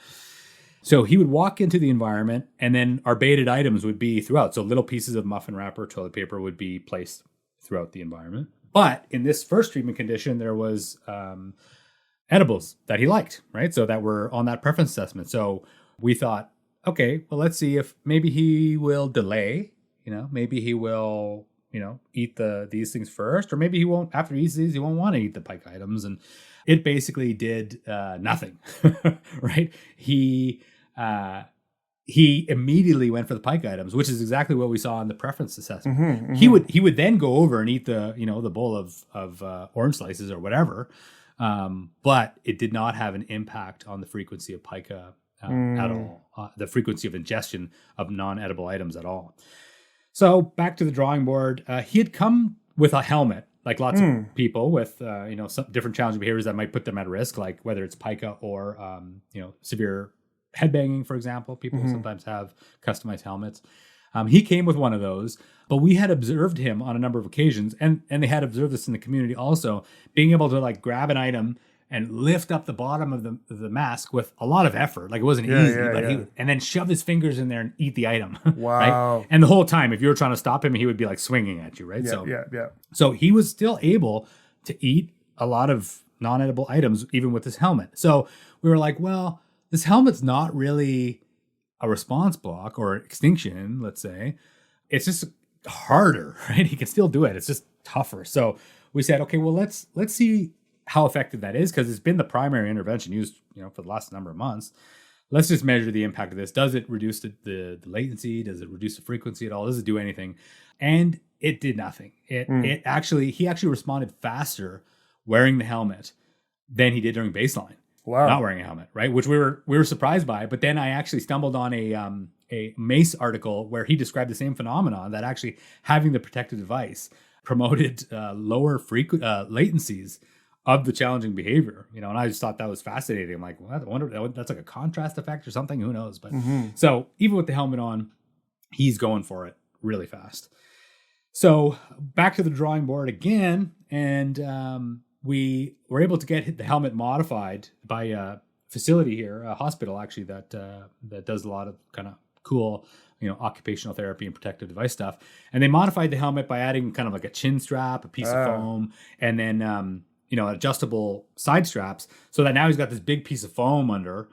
So he would walk into the environment, and then our baited items would be throughout. So little pieces of muffin wrapper, toilet paper would be placed throughout the environment. But in this first treatment condition, there was edibles that he liked, right? So that were on that preference assessment. So we thought, okay, well, let's see if maybe he will delay, maybe he will, eat these things first, or maybe he won't, after he eats these, he won't want to eat the Pica items. And it basically did nothing, right? He immediately went for the Pica items, which is exactly what we saw in the preference assessment. Mm-hmm, mm-hmm. He would then go over and eat the bowl of orange slices or whatever, but it did not have an impact on the frequency of Pica at all, the frequency of ingestion of non-edible items at all. So back to the drawing board, he had come with a helmet, like lots of people with some different challenging behaviors that might put them at risk, like whether it's Pica or severe headbanging, for example. People sometimes have customized helmets. He came with one of those, but we had observed him on a number of occasions, and they had observed this in the community also, being able to like grab an item and lift up the bottom of the mask with a lot of effort. Like it wasn't easy, but and then shove his fingers in there and eat the item. Wow. Right? And the whole time, if you were trying to stop him, he would be like swinging at you, right? So he was still able to eat a lot of non-edible items, even with his helmet. So we were like, well, this helmet's not really a response block or extinction, let's say. It's just harder, right? He can still do it. It's just tougher. So we said, okay, well, let's see how effective that is, because it's been the primary intervention used, for the last number of months. Let's just measure the impact of this. Does it reduce the latency? Does it reduce the frequency at all? Does it do anything? And it did nothing. He actually responded faster wearing the helmet than he did during baseline. Wow. Not wearing a helmet, right? Which we were surprised by. But then I actually stumbled on a Mace article where he described the same phenomenon, that actually having the protective device promoted lower latencies of the challenging behavior, and I just thought that was fascinating. I'm like, well, I wonder that's like a contrast effect or something. Who knows? But so even with the helmet on, he's going for it really fast. So back to the drawing board again, and we were able to get the helmet modified by a facility here, a hospital actually that does a lot of kind of cool, occupational therapy and protective device stuff. And they modified the helmet by adding kind of like a chin strap, a piece of foam, and then adjustable side straps, so that now he's got this big piece of foam under.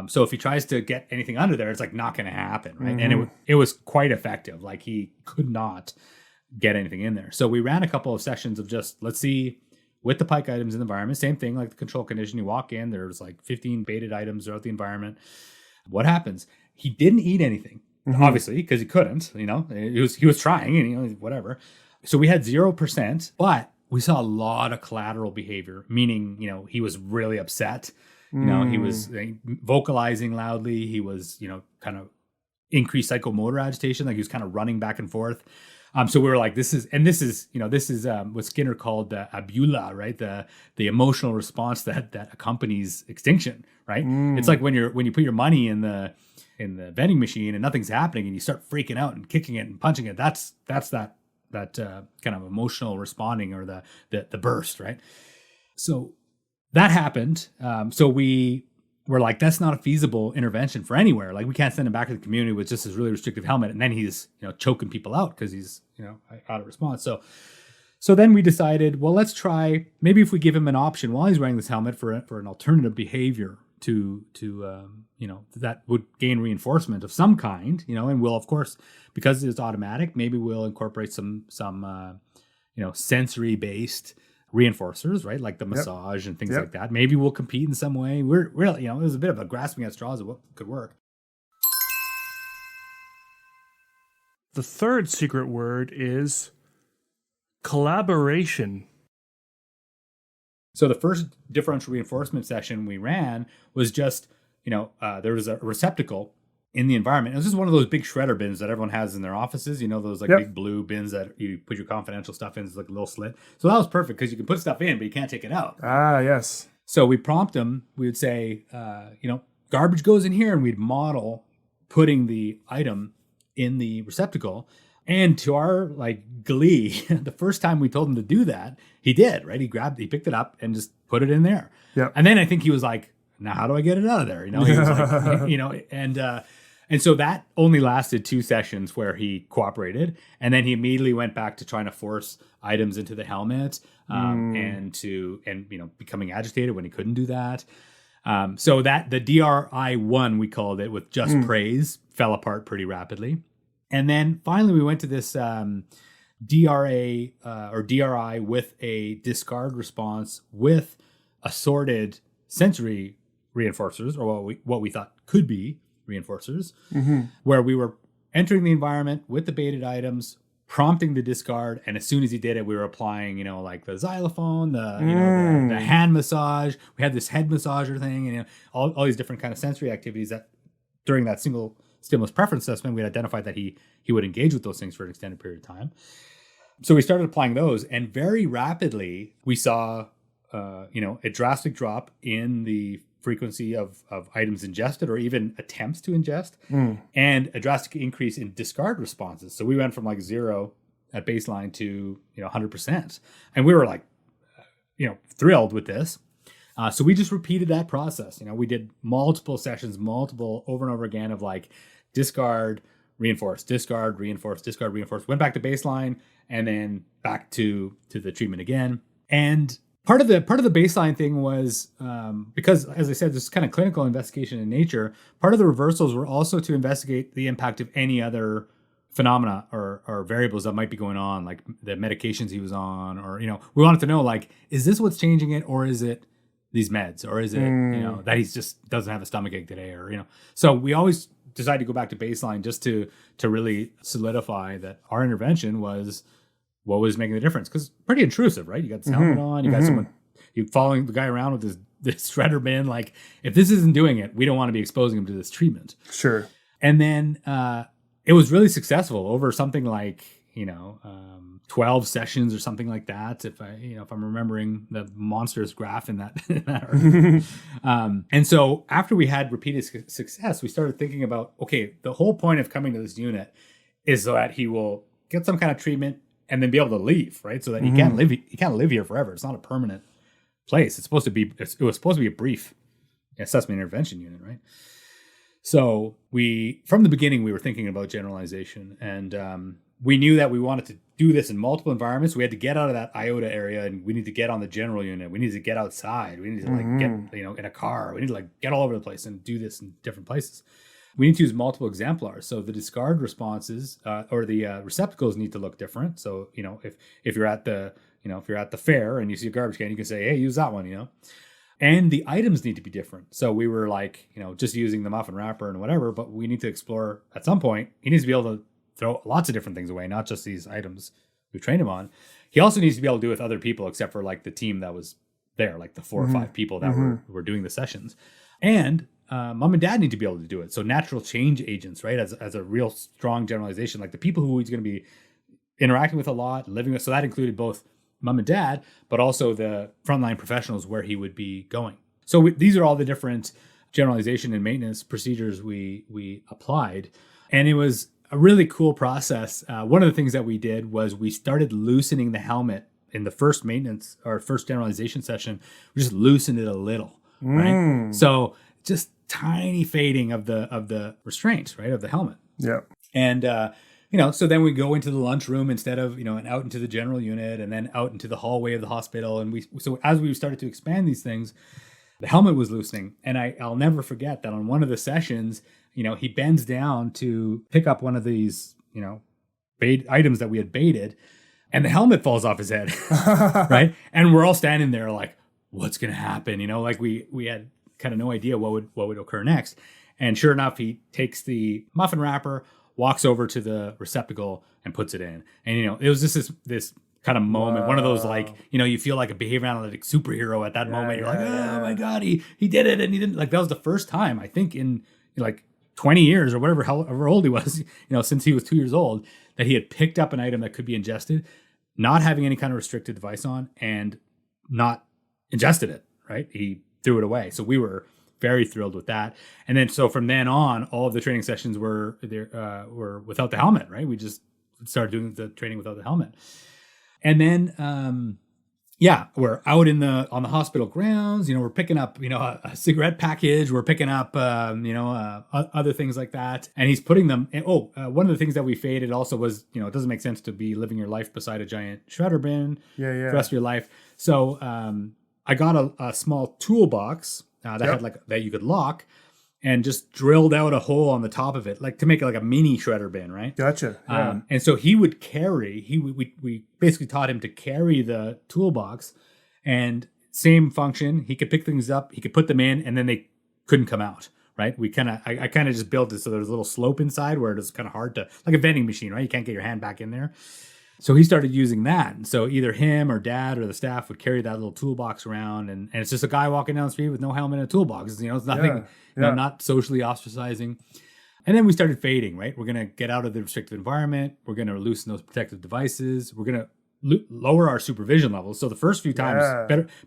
So if he tries to get anything under there, it's like not going to happen, right? And it was quite effective. Like he could not get anything in there. So we ran a couple of sessions of just, let's see, with the Pica items in the environment, same thing like the control condition. You walk in, there's like 15 baited items throughout the environment. What happens? He didn't eat anything, obviously, because he couldn't. He was trying, and whatever. So we had 0%, but we saw a lot of collateral behavior, meaning, he was really upset. He was vocalizing loudly. He was, kind of increased psychomotor agitation. Like he was kind of running back and forth. So we were like, this is what Skinner called the abula, right? The emotional response that accompanies extinction, right? It's like when you put your money in the vending machine and nothing's happening and you start freaking out and kicking it and punching it. That's that kind of emotional responding, or the burst, right? So that happened. So we were like, that's not a feasible intervention for anywhere. Like we can't send him back to the community with just this really restrictive helmet, and then he's choking people out because he's out of response. So then we decided, well, let's try, maybe if we give him an option while he's wearing this helmet for an alternative behavior to that would gain reinforcement of some kind, and we'll, of course, because it's automatic, maybe we'll incorporate some sensory based reinforcers, right? Like the massage and things like that. Maybe we'll compete in some way. We're really, it was a bit of a grasping at straws of what could work. The third secret word is collaboration. So the first differential reinforcement session we ran was just, there was a receptacle in the environment. It was just one of those big shredder bins that everyone has in their offices, those like big blue bins that you put your confidential stuff in. It's like a little slit. So that was perfect because you can put stuff in, but you can't take it out. Ah, yes. So we prompt them. We would say, garbage goes in here, and we'd model putting the item in the receptacle. And to our glee, the first time we told him to do that, he did, right? He picked it up and just put it in there. Yeah. And then I think he was like, now how do I get it out of there? He was like, and so that only lasted 2 sessions where he cooperated, and then he immediately went back to trying to force items into the helmet, and becoming agitated when he couldn't do that. So that the DRI-1, we called it, with just praise, fell apart pretty rapidly. And then finally we went to this DRA or DRI with a discard response with assorted sensory reinforcers, or what we thought could be reinforcers, where we were entering the environment with the baited items, prompting the discard, and as soon as he did it, we were applying, like the xylophone, the hand massage. We had this head massager thing, and all these different kind of sensory activities that during that single stimulus preference assessment, we had identified that he would engage with those things for an extended period of time. So we started applying those, and very rapidly we saw, a drastic drop in the frequency of items ingested or even attempts to ingest, and a drastic increase in discard responses. So we went from like 0 at baseline to 100%, and we were like, thrilled with this. So we just repeated that process. We did multiple sessions, over and over again of like discard, reinforce, discard, reinforce, discard, reinforce. Went back to baseline and then back to the treatment again. And part of the baseline thing was, because, as I said, this is kind of clinical investigation in nature, part of the reversals were also to investigate the impact of any other phenomena or variables that might be going on, like the medications he was on, or, we wanted to know, like, is this what's changing it, or is it these meds, or is it, that he's just doesn't have a stomachache today, or, so we always decided to go back to baseline just to really solidify that our intervention was what was making the difference. Because pretty intrusive, right? You got this helmet on, you got someone, you following the guy around with this shredder bin. Like, if this isn't doing it, we don't want to be exposing him to this treatment. Sure. And then it was really successful over something like, 12 sessions or something like that. If I'm remembering the monstrous graph in that. And so after we had repeated success, we started thinking about, okay, the whole point of coming to this unit is so that he will get some kind of treatment and then be able to leave, right? So that he can't live here forever. It's not a permanent place. It was supposed to be a brief assessment intervention unit, right? So from the beginning, we were thinking about generalization, and we knew that we wanted to do this in multiple environments. We had to get out of that IOTA area, and we need to get on the general unit. We need to get outside. We need to get, in a car. We need to get all over the place and do this in different places. We need to use multiple exemplars. So the discard responses or the receptacles need to look different. So, if you're at the, if you're at the fair and you see a garbage can, you can say, hey, use that one, And the items need to be different. So we were like, just using the muffin wrapper and whatever, but we need to explore at some point. He needs to be able to throw lots of different things away, not just these items we've trained him on. He also needs to be able to do it with other people, except for like the team that was there, like the 4 or 5 people that were doing the sessions. And mom and dad need to be able to do it. So natural change agents, right? As a real strong generalization, like the people who he's going to be interacting with a lot, living with. So that included both mom and dad, but also the frontline professionals where he would be going. So these are all the different generalization and maintenance procedures we applied. And it was a really cool process. One of the things that we did was we started loosening the helmet in the first maintenance or first generalization session. We just loosened it a little, right? So just tiny fading of the restraint, right, of the helmet. Yeah. And so then we go into the lunchroom instead of and out into the general unit, and then out into the hallway of the hospital. And so as we started to expand these things, the helmet was loosening, and I'll never forget that on one of the sessions, he bends down to pick up one of these bait items that we had baited, and the helmet falls off his head, right? And we're all standing there like, what's gonna happen? Like we had kind of no idea what would occur next. And sure enough, he takes the muffin wrapper, walks over to the receptacle, and puts it in. And it was just this kind of moment, one of those like, you feel like a behavior analytic superhero at that moment. You're like, oh my God, he did it, and he didn't. Like, that was the first time, I think, in like 20 years or whatever, however old he was, since he was 2 years old, that he had picked up an item that could be ingested, not having any kind of restricted device on, and not ingested it, right? He threw it away. So we were very thrilled with that. And then, so from then on, all of the training sessions were without the helmet, right? We just started doing the training without the helmet. And then yeah, we're out on the hospital grounds. We're picking up, a cigarette package. We're picking up, other things like that. And he's putting them. One of the things that we faded also was, it doesn't make sense to be living your life beside a giant shredder bin for the rest of your life. So I got a small toolbox that had that you could lock, and just drilled out a hole on the top of it, like to make it like a mini shredder bin, right? Gotcha. Yeah. And so he would carry. We basically taught him to carry the toolbox, and same function. He could pick things up, he could put them in, and then they couldn't come out. Right? I kind of just built it so there's a little slope inside where it was kind of hard to, like a vending machine, right? You can't get your hand back in there. So he started using that. And so either him or dad or the staff would carry that little toolbox around, and it's just a guy walking down the street with no helmet and a toolbox. It's nothing, not socially ostracizing. And then we started fading, right? We're going to get out of the restricted environment. We're going to loosen those protective devices. We're going to lower our supervision levels. So the first few times,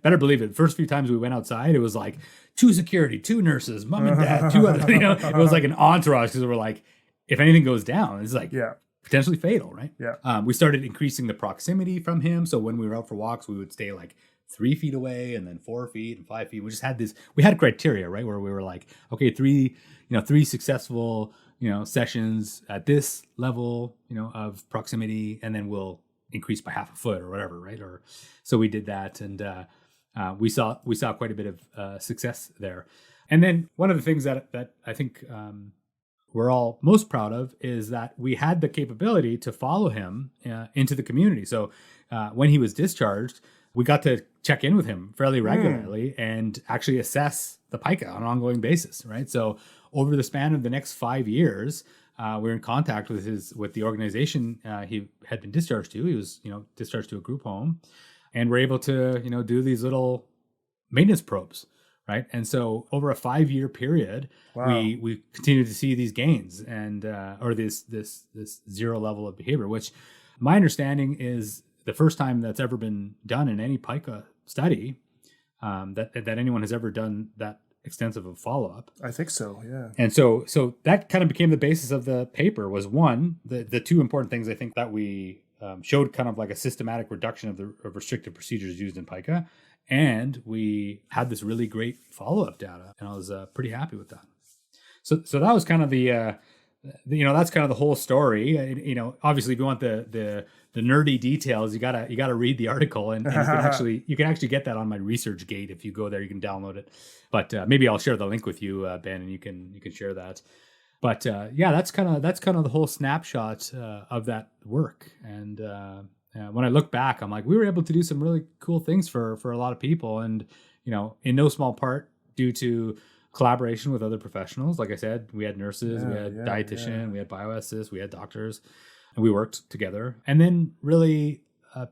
better believe it, the first few times we went outside, it was like 2 security, 2 nurses, mom and dad, 2 other, it was like an entourage, because we're like, if anything goes down, it's like potentially fatal, right? Yeah. We started increasing the proximity from him. So when we were out for walks, we would stay like 3 feet away, and then 4 feet and 5 feet. We just had we had criteria, right? Where we were like, okay, 3 successful, sessions at this level, of proximity, and then we'll increase by half a foot or whatever, right? Or so we did that, and we saw quite a bit of success there. And then one of the things that I think we're all most proud of is that we had the capability to follow him into the community. So when he was discharged, we got to check in with him fairly regularly and actually assess the Pica on an ongoing basis, right? So over the span of the next 5 years, we're in contact with the organization he had been discharged to. He was, discharged to a group home, and we're able to, do these little maintenance probes, right? And so over a 5-year period, we continue to see these gains and or this zero level of behavior, which my understanding is the first time that's ever been done in any Pica study, that anyone has ever done that extensive of follow-up. I think so, yeah. And so that kind of became the basis of the paper. Was one, the 2 important things I think that we showed kind of like a systematic reduction of restrictive procedures used in Pica, and we had this really great follow-up data, and I was pretty happy with that. So that was kind of that's kind of the whole story. Obviously, if you want the nerdy details, you gotta read the article, and you can actually get that on my ResearchGate. If you go there, you can download it. But maybe I'll share the link with you, Ben, and you can share that. But that's kind of the whole snapshot of that work. And when I look back, I'm like, we were able to do some really cool things for a lot of people, and in no small part due to collaboration with other professionals. Like I said, we had nurses, we had dietitian, we had bioethicists, we had doctors, and we worked together. And then really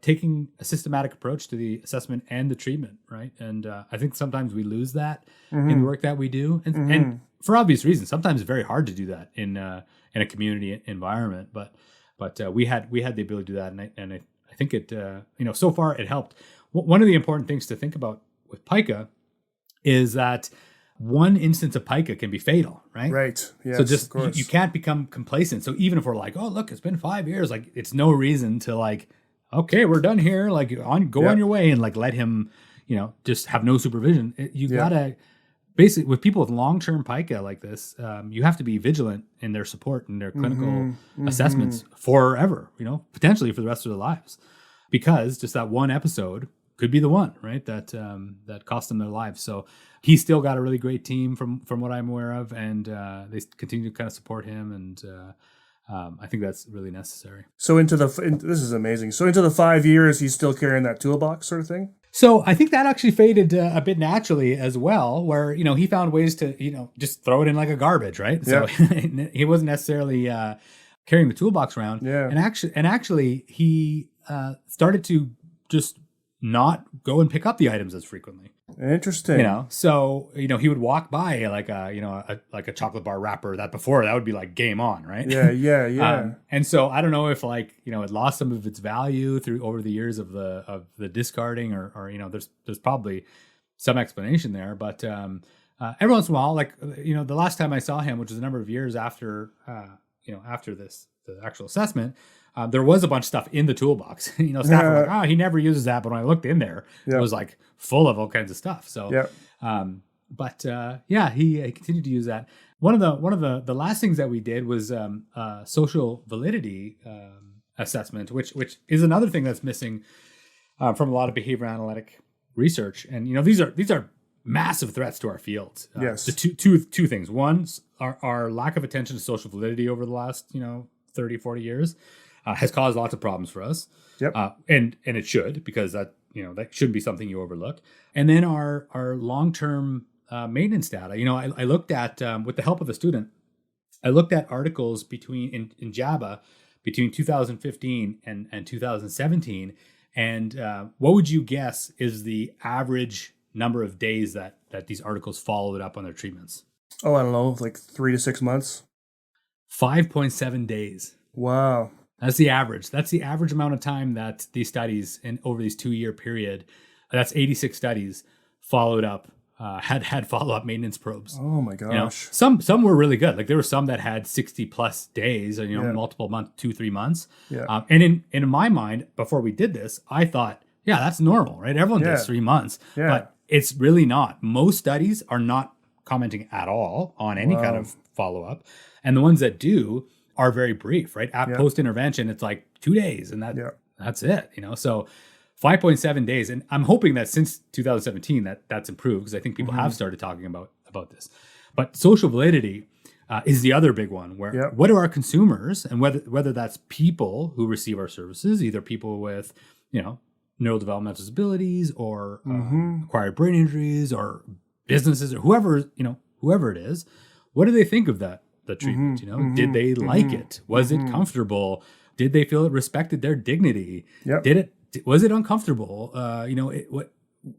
taking a systematic approach to the assessment and the treatment, right? And I think sometimes we lose that in the work that we do, and for obvious reasons. Sometimes it's very hard to do that in a community environment, but we had the ability to do that, and I think it so far it helped. One of the important things to think about with Pica is that one instance of Pica can be fatal, right? Right. Yes, so just you can't become complacent. So even if we're like, oh look, it's been 5 years, like it's no reason to like, okay, we're done here. Like on your way, and like let him, just have no supervision. You gotta basically, with people with long-term Pica like this, you have to be vigilant in their support and their clinical assessments forever. Potentially for the rest of their lives, because just that one episode could be the one, right? That cost them their lives. So he's still got a really great team from what I'm aware of, and they continue to kind of support him, and I think that's really necessary. So this is amazing. So into the 5 years, he's still carrying that toolbox sort of thing? So I think that actually faded a bit naturally as well, where, he found ways to, just throw it in like a garbage, right? So he wasn't necessarily carrying the toolbox around. Yeah. And actually he started to just not go and pick up the items as frequently. Interesting. So he would walk by like a chocolate bar wrapper that would be like game on, right? Yeah. And so I don't know if it lost some of its value over the years of the discarding, or there's probably some explanation there, but every once in a while, the last time I saw him, which was a number of years after after this the actual assessment, there was a bunch of stuff in the toolbox. Staff were like, he never uses that. But when I looked in there, it was like full of all kinds of stuff. So, he continued to use that. One of the last things that we did was social validity assessment, which is another thing that's missing from a lot of behavior analytic research. And these are massive threats to our field. Yes. So two things. One, our lack of attention to social validity over the last 30, 40 years has caused lots of problems for us. Yep. And it should, because that shouldn't be something you overlook. And then our long-term maintenance data. I looked at, with the help of a student, I looked at articles in JABA between 2015 and 2017. And what would you guess is the average number of days that these articles followed up on their treatments? Oh, I don't know, like 3 to 6 months. 5.7 days. Wow. That's the average. That's the average amount of time that these studies over these 2-year period, that's 86 studies, followed up, had follow-up maintenance probes. Oh my gosh. Some were really good. Like there were some that had 60 plus days, multiple months, 2-3 months. Yeah. And in my mind, before we did this, I thought, that's normal, right? Everyone does 3 months, but it's really not. Most studies are not commenting at all on any kind of follow-up. And the ones that do are very brief, right? At post-intervention, it's like 2 days and that's it, So 5.7 days. And I'm hoping that since 2017 that's improved, because I think people have started talking about this. But social validity is the other big one, where what do our consumers, and whether that's people who receive our services, either people with, neurodevelopmental disabilities or acquired brain injuries, or businesses, or whoever it is, what do they think of the treatment? Did they like it? Was it comfortable? Did they feel it respected their dignity? Yep. Was it uncomfortable? What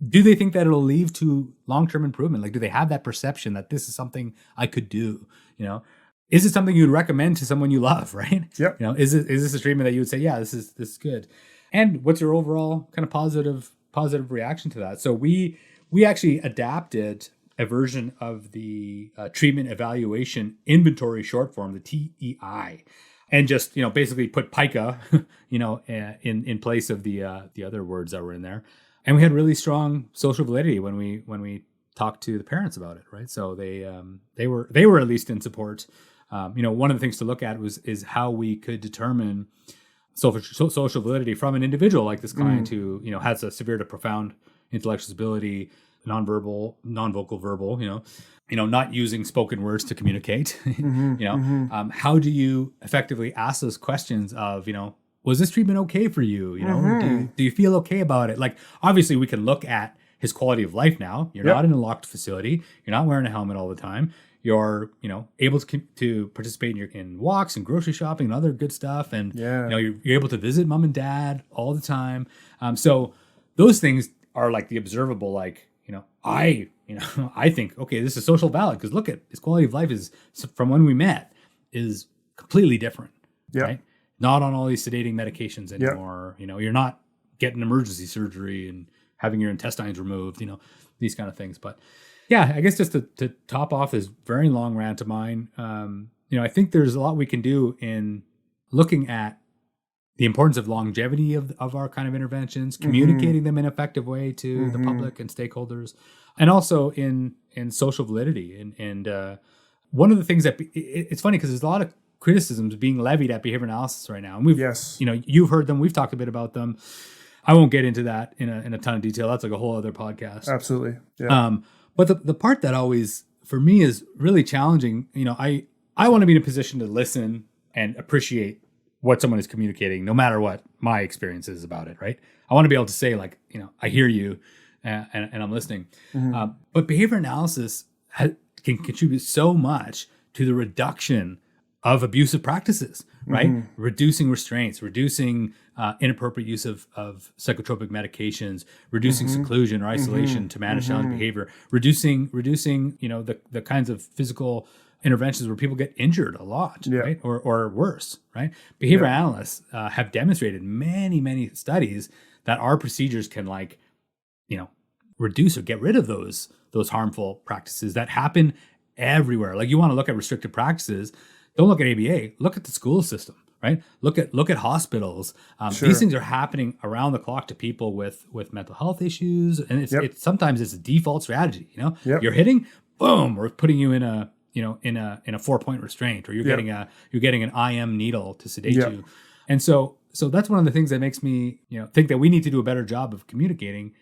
do they think that it'll lead to long-term improvement? Like, do they have that perception that this is something I could do? Is it something you'd recommend to someone you love? Right? Yep. Is this a treatment that you would say, this is good? And what's your overall kind of positive reaction to that? So we actually adapted a version of the treatment evaluation inventory short form, the TEI, and just basically put Pica, in place of the other words that were in there, and we had really strong social validity when we talked to the parents about it, right? So they were at least in support. One of the things to look at is how we could determine social validity from an individual like this client who has a severe to profound intellectual disability, non-vocal verbal, not using spoken words to communicate. How do you effectively ask those questions of, was this treatment okay for you? Do you feel okay about it? Like, obviously we can look at his quality of life now. You're not in a locked facility. You're not wearing a helmet all the time. You're, able to participate in walks and grocery shopping and other good stuff. And, you're able to visit mom and dad all the time. So those things are like the observable, like, I think, okay, this is social valid because look at his quality of life is from when we met is completely different, right? Not on all these sedating medications anymore. You're not getting emergency surgery and having your intestines removed, these kind of things. But I guess just to top off this very long rant of mine, I think there's a lot we can do in looking at the importance of longevity of our kind of interventions, communicating them in an effective way to the public and stakeholders, and also in social validity. And one of the things that it's funny because there's a lot of criticisms being levied at behavior analysis right now, and you've heard them, we've talked a bit about them. I won't get into that in a ton of detail. That's like a whole other podcast. Absolutely. Yeah. But the part that always for me is really challenging. I want to be in a position to listen and appreciate what someone is communicating, no matter what my experience is about it, right? I want to be able to say, like, I hear you and I'm listening. But behavior analysis can contribute so much to the reduction of abusive practices, right? Reducing restraints, reducing inappropriate use of psychotropic medications, reducing seclusion or isolation to manage challenging behavior, reducing the kinds of physical interventions where people get injured a lot, right? Or worse, right? Behavior analysts have demonstrated many studies that our procedures can reduce or get rid of those harmful practices that happen everywhere. Like, you want to look at restrictive practices, don't look at ABA, look at the school system, right? Look at hospitals. Sure. These things are happening around the clock to people with mental health issues, and it's sometimes it's a default strategy. You're hitting, boom, we're putting you in a in a 4-point restraint, or you're getting an IM needle to sedate you, and so that's one of the things that makes me think that we need to do a better job of communicating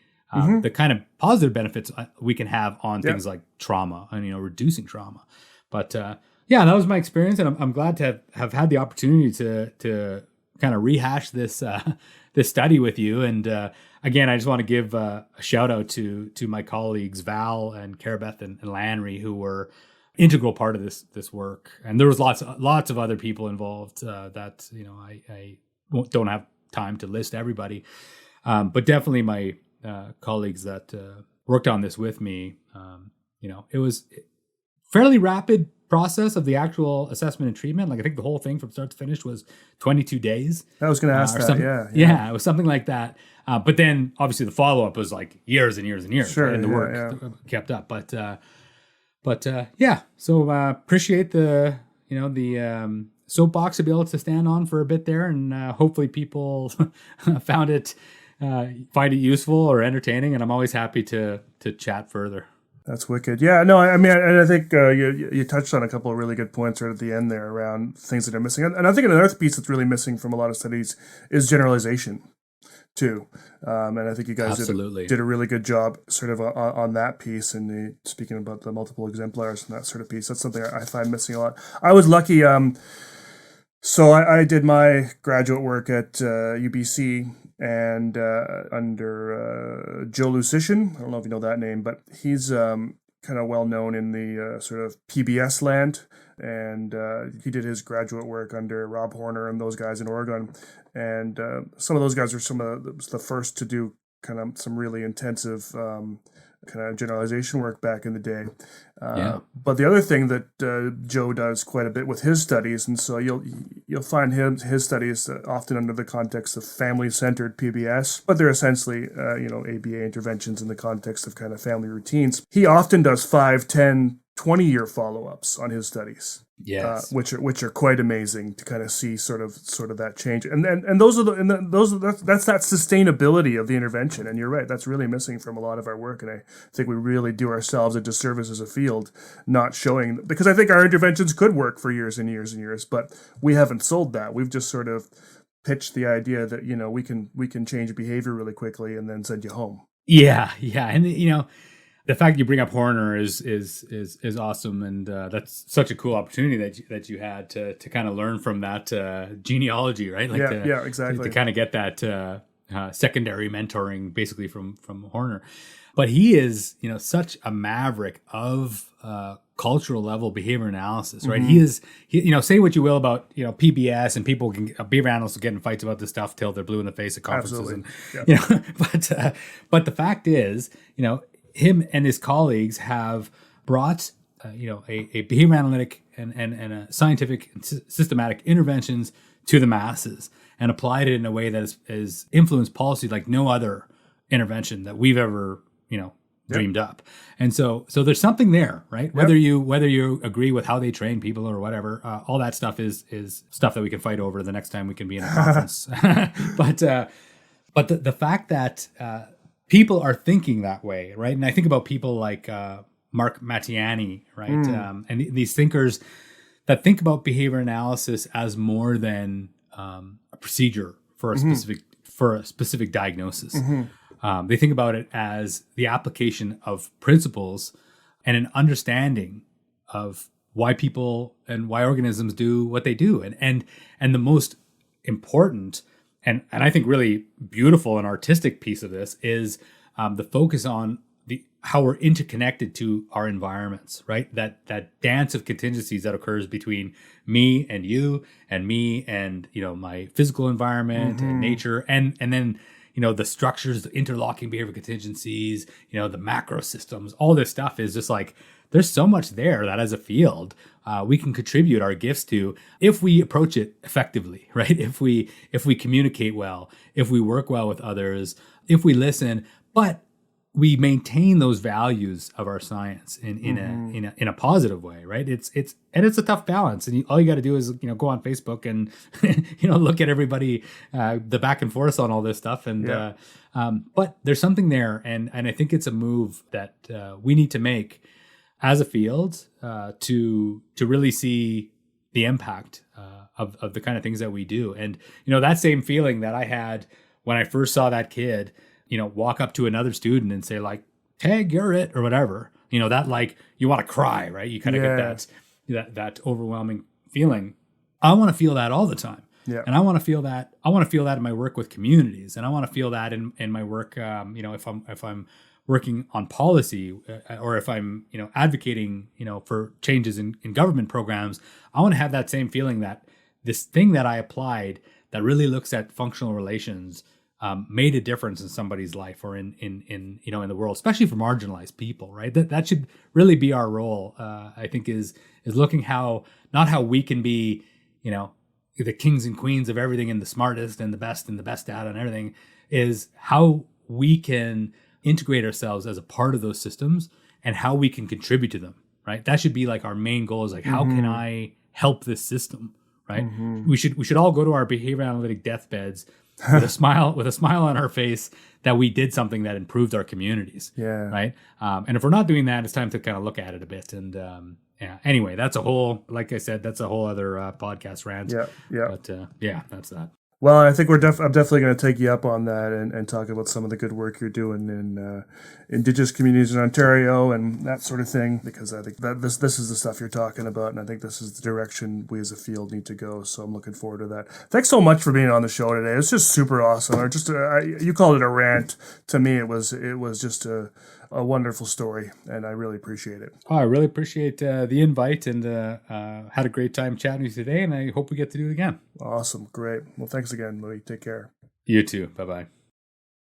the kind of positive benefits we can have on things like trauma and reducing trauma. But that was my experience, and I'm glad to have had the opportunity to kind of rehash this this study with you. And again, I just want to give a shout out to my colleagues Val and Carabeth and Lanry, who were integral part of this work. And there was lots of other people involved that I don't have time to list everybody, but definitely my colleagues that worked on this with me. It was fairly rapid process of the actual assessment and treatment. Like I think the whole thing from start to finish was 22 days. I was going to ask that. Yeah, it was something like that. But then obviously the follow-up was like years and years and years. Sure, and the work kept up. But so appreciate the soapbox to be able to stand on for a bit there, and hopefully people find it useful or entertaining. And I'm always happy to chat further. That's wicked. Yeah, no, I mean, and I think you touched on a couple of really good points right at the end there around things that are missing. And I think another piece that's really missing from a lot of studies is generalization too. And I think you guys did a really good job sort of on that piece. And speaking about the multiple exemplars and that sort of piece, that's something I find missing a lot. I was lucky. So I did my graduate work at UBC and under Joe Lucician. I don't know if you know that name, but he's kind of well known in the sort of PBS land. And he did his graduate work under Rob Horner and those guys in Oregon. And some of those guys were some of the first to do kind of some really intensive kind of generalization work back in the day. But the other thing that Joe does quite a bit with his studies, and so you'll find his studies often under the context of family-centered PBS, but they're essentially ABA interventions in the context of kind of family routines. He often does 5, 10, 20-year follow-ups on his studies. Yes, which are quite amazing to kind of see sort of that change, and that's that sustainability of the intervention. And you're right, that's really missing from a lot of our work, and I think we really do ourselves a disservice as a field not showing, because I think our interventions could work for years and years and years, but we haven't sold that. We've just sort of pitched the idea that we can change behavior really quickly and then send you home. Yeah, and the fact you bring up Horner is awesome, and that's such a cool opportunity that you had to kind of learn from that genealogy, right? Like exactly. To kind of get that secondary mentoring basically from Horner. But he is such a maverick of cultural level behavior analysis, right? Mm-hmm. He say what you will about PBS, and people can behavior analysts will get in fights about this stuff till they're blue in the face at conferences. Absolutely. And, but the fact is, him and his colleagues have brought, a behavior analytic and a scientific and systematic interventions to the masses and applied it in a way that has influenced policy like no other intervention that we've ever, dreamed up. And so there's something there, right? Whether you agree with how they train people or whatever, all that stuff is stuff that we can fight over the next time we can be in a conference. But the fact that people are thinking that way, right? And I think about people like Mark Mattiani, right? And these thinkers that think about behavior analysis as more than a procedure for a specific diagnosis. Mm-hmm. They think about it as the application of principles and an understanding of why people and why organisms do what they do. And the most important and I think really beautiful and artistic piece of this is the focus on how we're interconnected to our environments, right? That dance of contingencies that occurs between me and you and me and my physical environment and nature, and then the structures, the interlocking behavior contingencies, the macro systems, all this stuff is just like, there's so much there that as a field we can contribute our gifts to if we approach it effectively, right? If we communicate well, if we work well with others, if we listen. But we maintain those values of our science in a positive way, right? It's a tough balance, and all you got to do is go on Facebook and look at everybody, the back and forth on all this stuff, and but there's something there, and I think it's a move that we need to make as a field to really see the impact of the kind of things that we do, and that same feeling that I had when I first saw that kid walk up to another student and say like, "Tag, you're it," or whatever. That like you want to cry, right? You kind of get that overwhelming feeling. I want to feel that all the time. Yeah. And I want to feel that. I want to feel that in my work with communities, and I want to feel that in my work. If I'm working on policy, or if I'm advocating for changes in government programs, I want to have that same feeling that this thing that I applied that really looks at functional relations made a difference in somebody's life or in the world, especially for marginalized people, right? That should really be our role. I think is looking not how we can be, the kings and queens of everything and the smartest and the best data and everything, is how we can integrate ourselves as a part of those systems and how we can contribute to them, right? That should be like our main goal, is like, how can I help this system, right? We should all go to our behavior analytic deathbeds with a smile on our face that we did something that improved our communities. Yeah. Right. And if we're not doing that, it's time to kind of look at it a bit. And anyway, like I said, that's a whole other podcast rant. Yeah. Yeah. But that's that. Well, I think I'm definitely going to take you up on that and talk about some of the good work you're doing in Indigenous communities in Ontario and that sort of thing, because I think that this is the stuff you're talking about, and I think this is the direction we as a field need to go. So I'm looking forward to that. Thanks so much for being on the show today. It's just super awesome. Or just you called it a rant. To me, it was just a wonderful story, and I really appreciate it. Oh, I really appreciate the invite, and had a great time chatting with you today, and I hope we get to do it again. Awesome. Great. Well, thanks again, Louis. Take care. You too. Bye-bye.